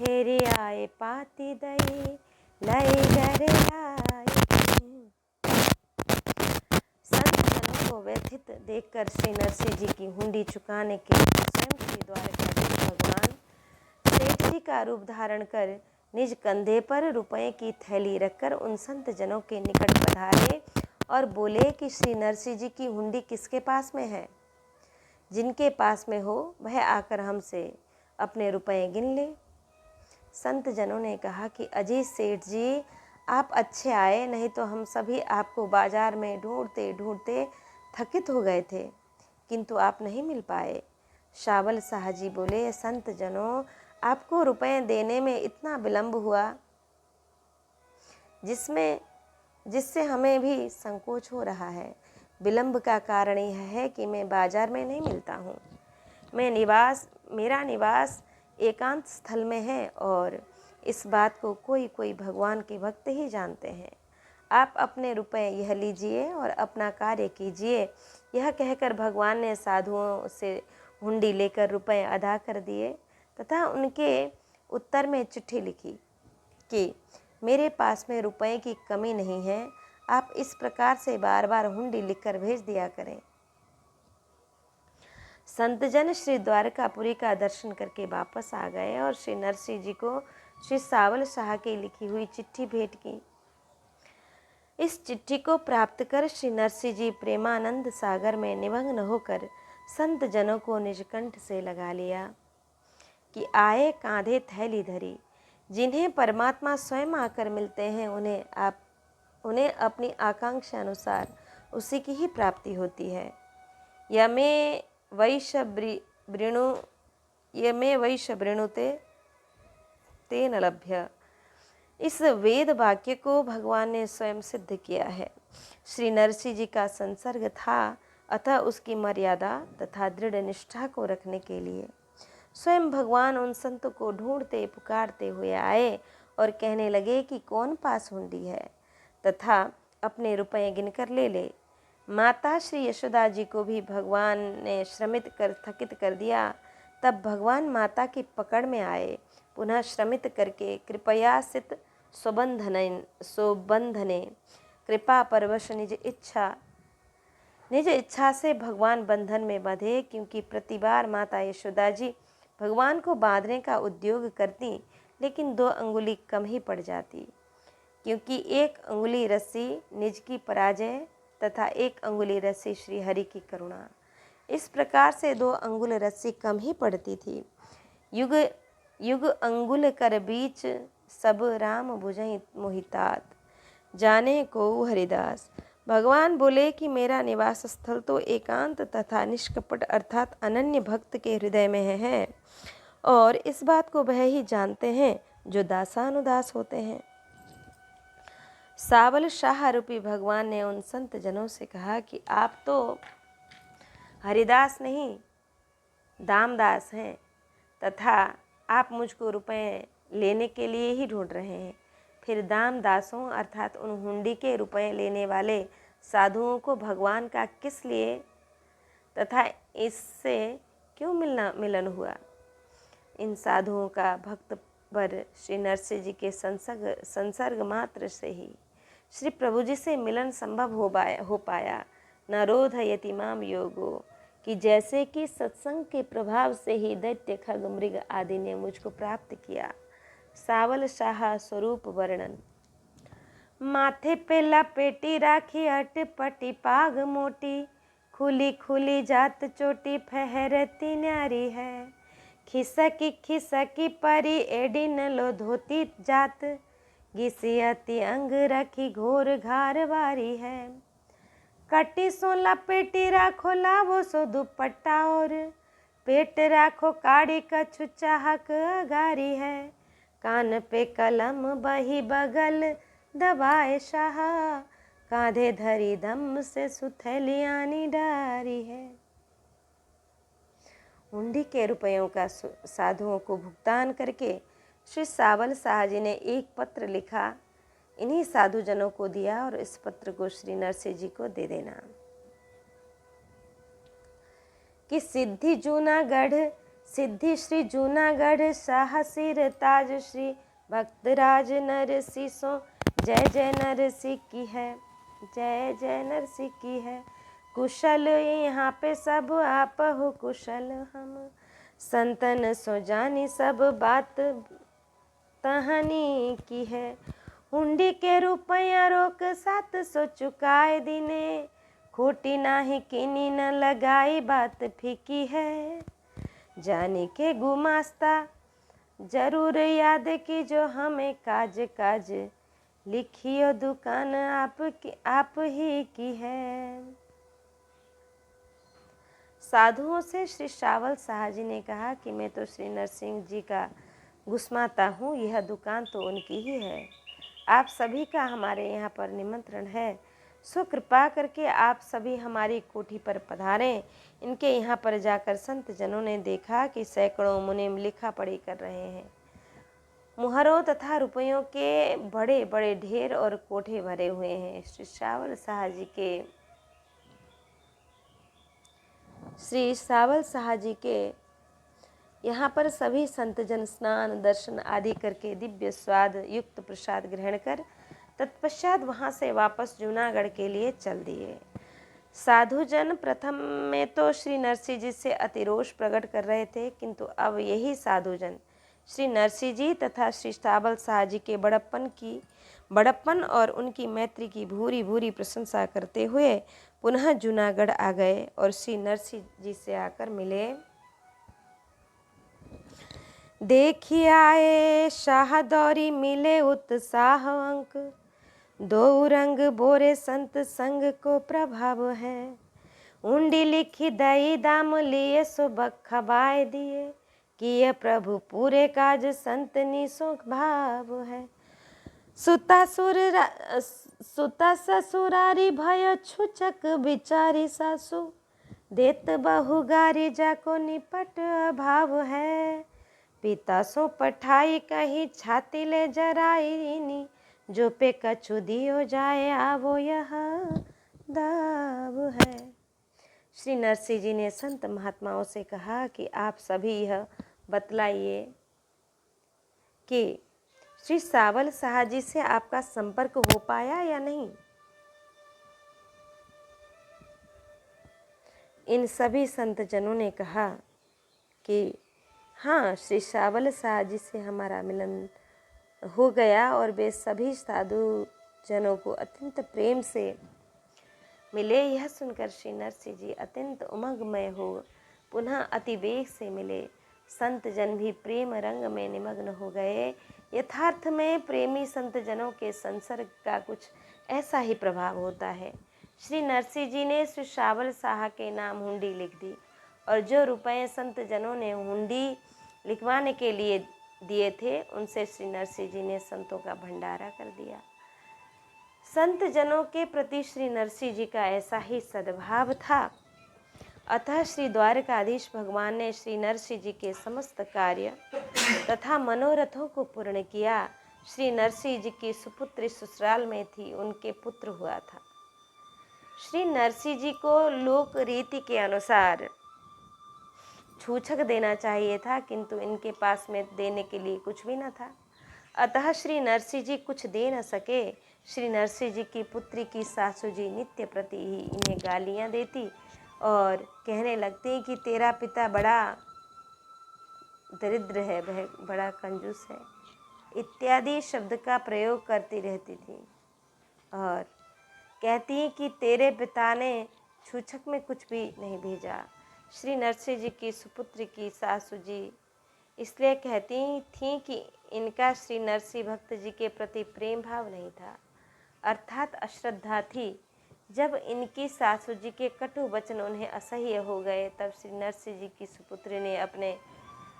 फेरे आए पाती दई लय घर आए। संत जनों को व्यथित देखकर श्री नरसिंह जी की हुंडी चुकाने के लिए स्वयं श्री द्वारकाधीश भगवान सेठ जी का रूप धारण कर निज कंधे पर रुपए की थैली रखकर उन संत जनों के निकट पधारे और बोले कि श्री नरसिंह जी की हुंडी किसके पास में है? जिनके पास में हो वह आकर हमसे अपने रुपए गिन ले। संत जनों ने कहा कि अजीत सेठ जी, आप अच्छे आए, नहीं तो हम सभी आपको बाजार में ढूंढते ढूंढते थकित हो गए थे, किंतु आप नहीं मिल पाए। शावल शाह जी बोले, संत जनों, आपको रुपए देने में इतना विलंब हुआ जिससे हमें भी संकोच हो रहा है। विलंब का कारण यह है कि मैं बाजार में नहीं मिलता हूँ। मेरा निवास एकांत स्थल में है और इस बात को कोई कोई भगवान के भक्त ही जानते हैं। आप अपने रुपए यह लीजिए और अपना कार्य कीजिए। यह कहकर भगवान ने साधुओं से हुंडी लेकर रुपए अदा कर दिए तथा उनके उत्तर में चिट्ठी लिखी कि मेरे पास में रुपए की कमी नहीं है, आप इस प्रकार से बार बार हुंडी लिखकर भेज दिया करें। संतजन श्री द्वारकापुरी का दर्शन करके वापस आ गए और श्री नरसिंह जी को श्री सावल शाह की लिखी हुई चिट्ठी भेंट की। इस चिट्ठी को प्राप्त कर श्री नरसिंह जी प्रेमानंद सागर में निमग्न होकर संत जनों को निज कंठ से लगा लिया कि आए कांधे थैली धरी। जिन्हें परमात्मा स्वयं आकर मिलते हैं उन्हें अपनी आकांक्षा अनुसार उसी की ही प्राप्ति होती है। यमे वैश वृणुते तेन लभ्य। इस वेद वाक्य को भगवान ने स्वयं सिद्ध किया है। श्री नरसिंह जी का संसर्ग था, अतः उसकी मर्यादा तथा दृढ़ निष्ठा को रखने के लिए स्वयं भगवान उन संतों को ढूंढते पुकारते हुए आए और कहने लगे कि कौन पास हुंडी है तथा अपने रुपए गिनकर ले ले। माता श्री यशोदा जी को भी भगवान ने थकित कर दिया। तब भगवान माता की पकड़ में आए, पुनः श्रमित करके कृपया सित सोबंधने कृपा परवश निज इच्छा से भगवान बंधन में बंधे, क्योंकि प्रतिबार माता यशोदा जी भगवान को बांधने का उद्योग करती, लेकिन 2 अंगुली कम ही पड़ जाती, क्योंकि 1 अंगुली रस्सी निज की पराजय तथा 1 अंगुली रस्सी श्री हरि की करुणा। इस प्रकार से 2 अंगुल रस्सी कम ही पड़ती थी। युग युग अंगुल कर बीच सब राम बुझई मोहितात, जाने को हरिदास। भगवान बोले कि मेरा निवास स्थल तो एकांत तथा निष्कपट अर्थात अनन्य भक्त के हृदय में है, और इस बात को वह ही जानते हैं जो दासानुदास होते हैं। सावल शाह रूपी भगवान ने उन संत जनों से कहा कि आप तो हरिदास नहीं दामदास हैं, तथा आप मुझको रुपए लेने के लिए ही ढूंढ रहे हैं। फिर दामदासों अर्थात उन हुंडी के रुपए लेने वाले साधुओं को भगवान का किस लिए तथा इससे क्यों मिलन हुआ? इन साधुओं का भक्त पर श्री नरसिंह जी के संसर्ग मात्र से ही श्री प्रभु जी से मिलन संभव हो पाया। न रोध यतिमाम योगो, कि जैसे कि सत्संग के प्रभाव से ही दैत्य खग मृग आदि ने मुझको प्राप्त किया। सावल शाह स्वरूप वर्णन। माथे पे लपेटी राखी अटपटी पाग मोटी, खुली खुली जात चोटी फहरती न्यारी है। खिसकी परी एडी न लो धोती जात, घिसियती अंग रखी घोर घार वारी है। कटी सो लपेटी राखो लावो सो दुपट्टा, और पेट राखो काड़ी कछु चाहक अगारी है। कान पे कलम बही बगल दबाए शाह, कांधे धरी दम से सुथलियानी डारी है। हुंडी के रुपयों का साधुओं को भुगतान करके श्री सावल शाह जी ने एक पत्र लिखा, इन्हीं साधु जनों को दिया और इस पत्र को श्री नरसिंह जी को दे देना कि सिद्धि जूनागढ़ सिद्धि श्री जूनागढ़ शाह सिर ताज श्री भक्तराज नरसिंह जय जय नरसिंह की है, जय जय नरसिंह की है। कुशल यहाँ पे सब आप हो कुशल हम, संतन सो जानी सब बात कहानी की है। हुंडी के रुपया रोक 700 चुकाए दिने, खोटी नाही किनी न लगाई बात फीकी है। जानी के गुमास्ता जरूर याद की जो हमें काज काज, लिखियो दुकान आप ही की है। साधुओं से श्री सावल शाह जी ने कहा कि मैं तो श्री नरसिंह जी का गुस्माता हूँ, यह दुकान तो उनकी ही है। आप सभी का हमारे यहाँ पर निमंत्रण है, सो कृपा करके आप सभी हमारी कोठी पर पधारें। इनके यहाँ पर जाकर संत जनों ने देखा कि सैकड़ों मुनिम लिखा पढ़ी कर रहे हैं। मुहरों तथा रुपयों के बड़े बड़े ढेर और कोठे भरे हुए हैं। श्री सावल शाह जी के यहाँ पर सभी संतजन स्नान दर्शन आदि करके दिव्य स्वाद युक्त प्रसाद ग्रहण कर तत्पश्चात वहाँ से वापस जूनागढ़ के लिए चल दिए। साधुजन प्रथम में तो श्री नरसिंह जी से अतिरोष प्रकट कर रहे थे, किंतु अब यही साधुजन श्री नरसिंह जी तथा श्री सावल शाह जी के बड़प्पन और उनकी मैत्री की भूरी भूरी प्रशंसा करते हुए पुनः जूनागढ़ आ गए और श्री नरसिंह जी से आकर मिले। देखी आए शाह दौरी मिले उत्साह अंक, दो रंग बोरे संत संग को प्रभाव है। उंडी लिखी दई दाम लिए सो बखबाए दिए, किए प्रभु पूरे काज संतनी सो भाव है। सुता ससुरारी भय छुचक बिचारी सासु, देत बहु गारी जाको निपट अभाव है। पिता सो पठाई कहीं छाती ले जराईनी, जो पे कछु दियो जाए आवो यह दाव है। श्री नरसिंह जी ने संत महात्माओं से कहा कि आप सभी यह बतलाइए कि श्री सावल शाह जी से आपका संपर्क हो पाया या नहीं। इन सभी संत जनों ने कहा कि हाँ, श्री सावल शाह जी से हमारा मिलन हो गया और वे सभी साधु जनों को अत्यंत प्रेम से मिले। यह सुनकर श्री नरसिंह जी अत्यंत उमंगमय हो पुनः अति वेग से मिले। संत जन भी प्रेम रंग में निमग्न हो गए। यथार्थ में प्रेमी संत जनों के संसर्ग का कुछ ऐसा ही प्रभाव होता है। श्री नरसिंह जी ने श्री सावल शाह के नाम हुंडी लिख दी और जो रुपए संत जनों ने हुंडी लिखवाने के लिए दिए थे उनसे श्री नरसिंह जी ने संतों का भंडारा कर दिया। संत जनों के प्रति श्री नरसिंह जी का ऐसा ही सद्भाव था। अतः श्री द्वारकाधीश भगवान ने श्री नरसिंह जी के समस्त कार्य तथा मनोरथों को पूर्ण किया। श्री नरसिंह जी की सुपुत्री ससुराल में थी, उनके पुत्र हुआ था। श्री नरसिंह जी को लोक रीति के अनुसार छूछक देना चाहिए था, किंतु इनके पास में देने के लिए कुछ भी न था। अतः श्री नरसिंह जी कुछ दे न सके। श्री नरसिंह जी की पुत्री की सासू जी नित्य प्रति ही इन्हें गालियां देती और कहने लगती कि तेरा पिता बड़ा दरिद्र है, वह बड़ा कंजूस है इत्यादि शब्द का प्रयोग करती रहती थी और कहती कि तेरे पिता ने छूछक में कुछ भी नहीं भेजा। श्री नरसिंह जी की सुपुत्री की सासू जी इसलिए कहती थीं कि इनका श्री नरसिंह भक्त जी के प्रति प्रेम भाव नहीं था, अर्थात अश्रद्धा थी। जब इनकी सासू जी के कटु वचन उन्हें असह्य हो गए, तब श्री नरसिंह जी की सुपुत्री ने अपने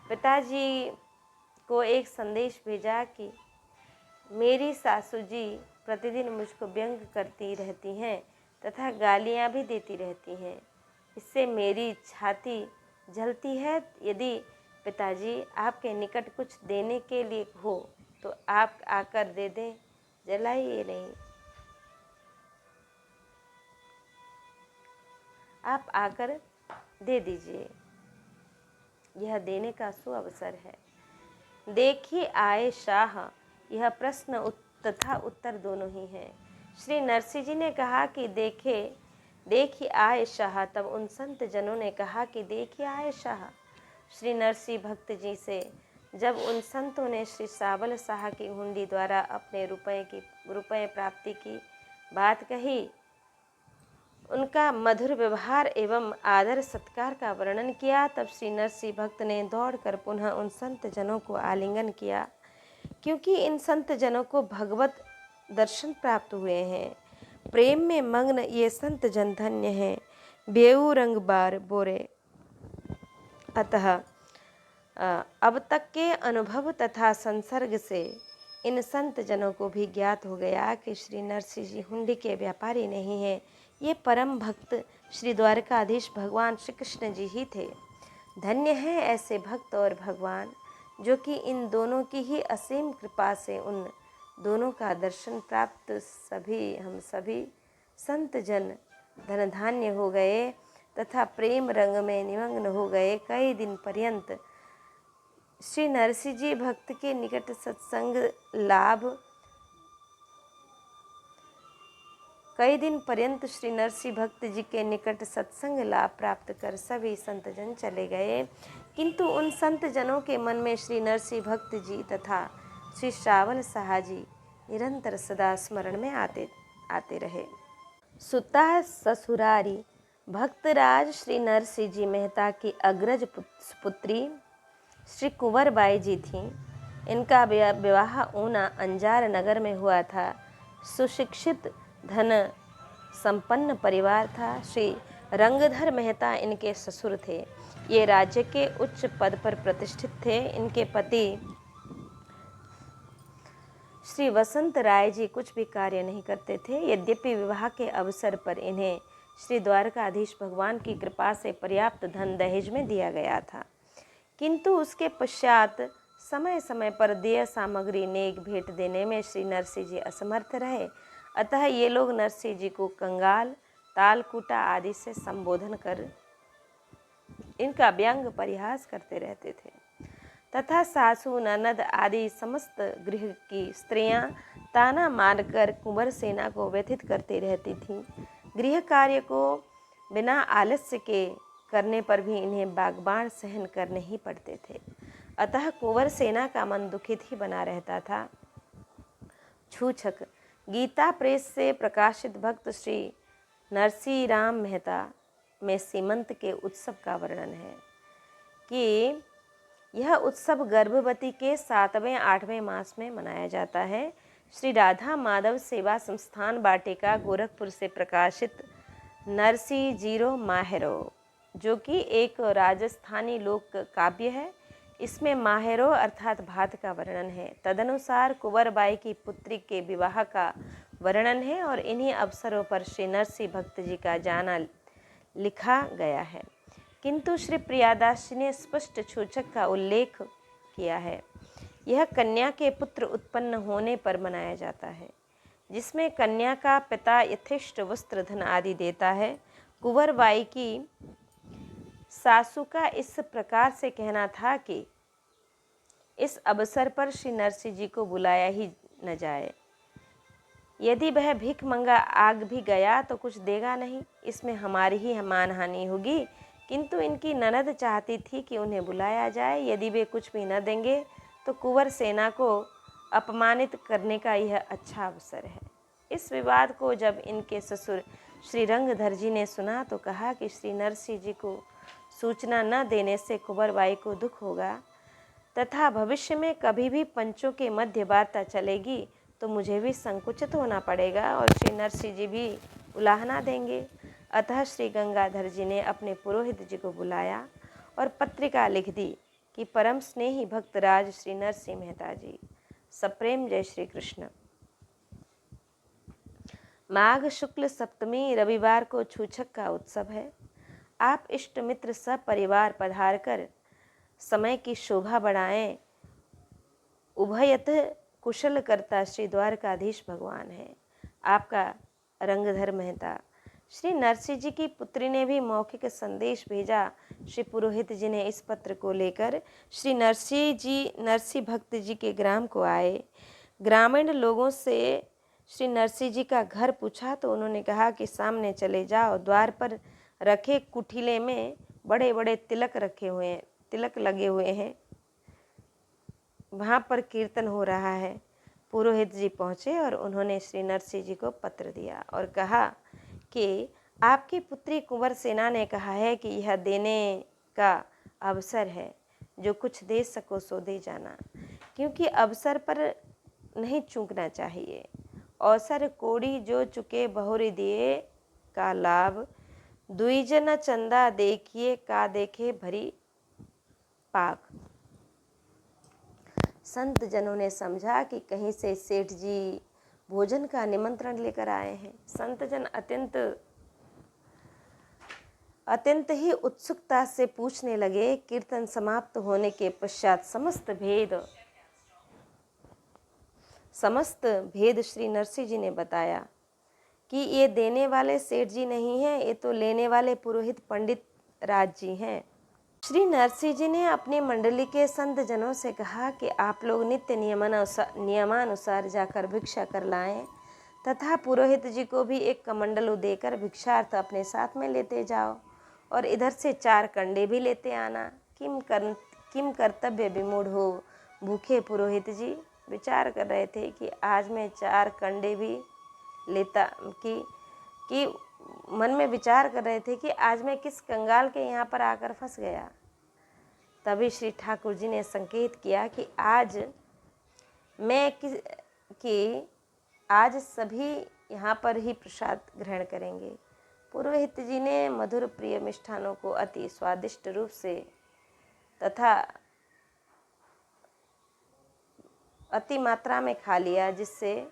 पिताजी को एक संदेश भेजा कि मेरी सासू जी प्रतिदिन मुझको व्यंग करती रहती हैं तथा गालियाँ भी देती रहती हैं, इससे मेरी छाती जलती है। यदि पिताजी आपके निकट कुछ देने के लिए हो तो आप आकर दे दें, जलाइए नहीं, आप आकर दे दीजिए। यह देने का सुअवसर है। देखिए आए शाह, यह प्रश्न तथा उत्तर दोनों ही हैं। श्री नरसिंह जी ने कहा कि देखिए आए शाह, तब उन संत जनों ने कहा कि देखिए आए शाह। श्री नरसिंह भक्त जी से जब उन संतों ने श्री सावल शाह की हुंडी द्वारा अपने रुपए प्राप्ति की बात कही, उनका मधुर व्यवहार एवं आदर सत्कार का वर्णन किया, तब श्री नरसिंह भक्त ने दौड़कर पुनः उन संत जनों को आलिंगन किया, क्योंकि इन संत जनों को भगवत दर्शन प्राप्त हुए हैं। प्रेम में मग्न ये संत जन धन्य हैं, बेऊ रंग बार बोरे। अतः अब तक के अनुभव तथा संसर्ग से इन संत जनों को भी ज्ञात हो गया कि श्री नरसिंह जी हुंडी के व्यापारी नहीं हैं, ये परम भक्त श्री द्वारकाधीश भगवान श्री कृष्ण जी ही थे। धन्य है ऐसे भक्त और भगवान, जो कि इन दोनों की ही असीम कृपा से उन दोनों का दर्शन प्राप्त हम सभी संत जन धन धान्य हो गए तथा प्रेम रंग में निमग्न हो गए। कई दिन पर्यंत श्री नरसिंह जी भक्त के निकट सत्संग लाभ कई दिन पर्यंत श्री नरसिंह भक्त जी के निकट सत्संग लाभ प्राप्त कर सभी संत जन चले गए, किंतु उन संत जनों के मन में श्री नरसिंह भक्त जी तथा श्री सावल शाह जी निरंतर सदा स्मरण में आते रहे। सुता ससुरारी भक्तराज श्री नरसिंह जी मेहता की अग्रज पुत्री श्री कुंवरबाई जी थीं। इनका विवाह ऊना अंजार नगर में हुआ था। सुशिक्षित धन संपन्न परिवार था। श्री रंगधर मेहता इनके ससुर थे। ये राज्य के उच्च पद पर प्रतिष्ठित थे। इनके पति श्री वसंत राय जी कुछ भी कार्य नहीं करते थे। यद्यपि विवाह के अवसर पर इन्हें श्री द्वारकाधीश भगवान की कृपा से पर्याप्त धन दहेज में दिया गया था, किंतु उसके पश्चात समय समय पर देय सामग्री नेक भेंट देने में श्री नरसिंह जी असमर्थ रहे। अतः ये लोग नरसिंह जी को कंगाल, तालकूटा आदि से संबोधन कर इनका व्यंग परिहास करते रहते थे तथा सासू ननद आदि समस्त गृह की स्त्रियां ताना मारकर कुंवर सेना को व्यथित करती रहती थीं। गृह कार्य को बिना आलस्य के करने पर भी इन्हें बागबान सहन करने ही पड़ते थे। अतः कुंवर सेना का मन दुखित ही बना रहता था। छूछक गीता प्रेस से प्रकाशित भक्त श्री नरसिंह राम मेहता में सीमंत के उत्सव का वर्णन है कि यह उत्सव गर्भवती के 7वें 8वें मास में मनाया जाता है। श्री राधा माधव सेवा संस्थान बाटिका गोरखपुर से प्रकाशित नरसिंह जीरो माहेरो, जो कि एक राजस्थानी लोक काव्य है, इसमें माहेरो अर्थात भात का वर्णन है। तदनुसार कुंवरबाई की पुत्री के विवाह का वर्णन है और इन्हीं अवसरों पर श्री नरसिंह भक्त जी का जाना लिखा गया है, किंतु श्री प्रियादास जी ने स्पष्ट छूछक का उल्लेख किया है। यह कन्या के पुत्र उत्पन्न होने पर मनाया जाता है, जिसमें कन्या का पिता यथेष्ट वस्त्र धन आदि देता है। कुंवरबाई की सासू का इस प्रकार से कहना था कि इस अवसर पर श्री नरसिंह जी को बुलाया ही न जाए। यदि वह भिख मंगा आग भी गया तो कुछ देगा नहीं, इसमें हमारी ही मानहानि होगी। किंतु इनकी ननद चाहती थी कि उन्हें बुलाया जाए। यदि वे कुछ भी न देंगे तो कुंवर सेना को अपमानित करने का यह अच्छा अवसर है। इस विवाद को जब इनके ससुर श्री रंगधर जी ने सुना तो कहा कि श्री नरसिंह जी को सूचना न देने से कुंवरबाई को दुख होगा तथा भविष्य में कभी भी पंचों के मध्य वार्ता चलेगी तो मुझे भी संकुचित होना पड़ेगा और श्री नरसिंह जी भी उलाहना देंगे। अतः श्री गंगाधर जी ने अपने पुरोहित जी को बुलाया और पत्रिका लिख दी कि परम स्नेही भक्तराज श्री नरसिंह मेहता जी, सप्रेम जय श्री कृष्ण। माघ शुक्ल सप्तमी रविवार को छूछक का उत्सव है। आप इष्ट मित्र सब परिवार पधार कर समय की शोभा बढ़ाएं। उभयत कुशल करता श्री द्वारकाधीश भगवान है। आपका रंगधर मेहता श्री नरसिंह जी की पुत्री ने भी मौखिक संदेश भेजा। श्री पुरोहित जी ने इस पत्र को लेकर श्री नरसिंह भक्त जी के ग्राम को आए। ग्रामीण लोगों से श्री नरसिंह जी का घर पूछा तो उन्होंने कहा कि सामने चले जाओ, द्वार पर रखे कुठीले में बड़े बड़े तिलक लगे हुए हैं, वहाँ पर कीर्तन हो रहा है। पुरोहित जी पहुँचे और उन्होंने श्री नरसिंह जी को पत्र दिया और कहा कि आपकी पुत्री कुंवर सेना ने कहा है कि यह देने का अवसर है, जो कुछ दे सको सो दे जाना, क्योंकि अवसर पर नहीं चूकना चाहिए। अवसर कोड़ी जो चुके बहुरी दिए का लाभ, दुईजन चंदा देखिए का देखे भरी पाक। संत जनों ने समझा कि कहीं से सेठ जी भोजन का निमंत्रण लेकर आए हैं। संत जन अत्यंत ही उत्सुकता से पूछने लगे। कीर्तन समाप्त होने के पश्चात समस्त भेद श्री नरसिंह जी ने बताया कि ये देने वाले सेठ जी नहीं हैं, ये तो लेने वाले पुरोहित पंडित राज जी हैं। श्री नरसिंह जी ने अपनी मंडली के संत जनों से कहा कि आप लोग नित्य नियमानुसार जाकर भिक्षा कर लाएं तथा पुरोहित जी को भी एक कमंडलू देकर भिक्षार्थ अपने साथ में लेते जाओ और इधर से 4 कंडे भी लेते आना। किम कर्तव्य विमूढ़ हो भूखे पुरोहित जी विचार कर रहे थे कि आज मैं 4 कंडे भी लेता कि मन में विचार कर रहे थे कि आज मैं किस कंगाल के यहाँ पर आकर फंस गया। तभी श्री ठाकुर जी ने संकेत किया कि आज सभी यहाँ पर ही प्रसाद ग्रहण करेंगे। पुरोहित जी ने मधुर प्रिय मिष्ठानों को अति स्वादिष्ट रूप से तथा अति मात्रा में खा लिया, जिससे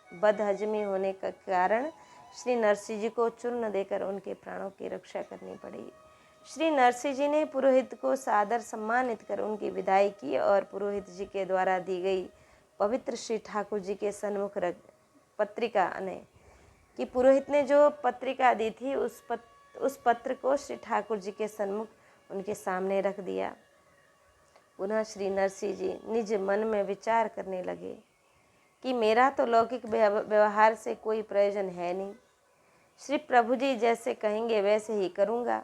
बदहजमी होने का कारण श्री नरसिंह जी को चूर्ण देकर उनके प्राणों की रक्षा करनी पड़ी। श्री नरसिंह जी ने पुरोहित को सादर सम्मानित कर उनकी विदाई की और पुरोहित जी के द्वारा दी गई पवित्र श्री ठाकुर जी के सन्मुख पत्रिका ने कि पुरोहित ने जो पत्रिका दी थी उस पत्र को श्री ठाकुर जी के सन्मुख उनके सामने रख दिया। पुनः श्री नरसिंह जी निज मन में विचार करने लगे कि मेरा तो लौकिक व्यवहार से कोई प्रयोजन है नहीं, श्री प्रभु जी जैसे कहेंगे वैसे ही करूँगा,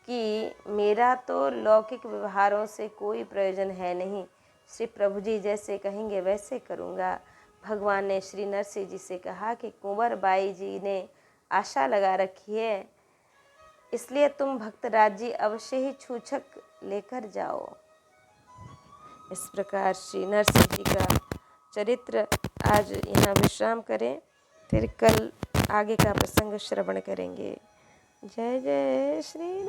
कि मेरा तो लौकिक व्यवहारों से कोई प्रयोजन है नहीं, श्री प्रभु जी जैसे कहेंगे वैसे करूँगा। भगवान ने श्री नरसिंह जी से कहा कि कुंवर बाई जी ने आशा लगा रखी है, इसलिए तुम भक्तराज जी अवश्य ही छूछक लेकर जाओ। इस प्रकार श्री नरसिंह जी का चरित्र आज यहाँ विश्राम करें, फिर कल आगे का प्रसंग श्रवण करेंगे। जय जय श्री राम।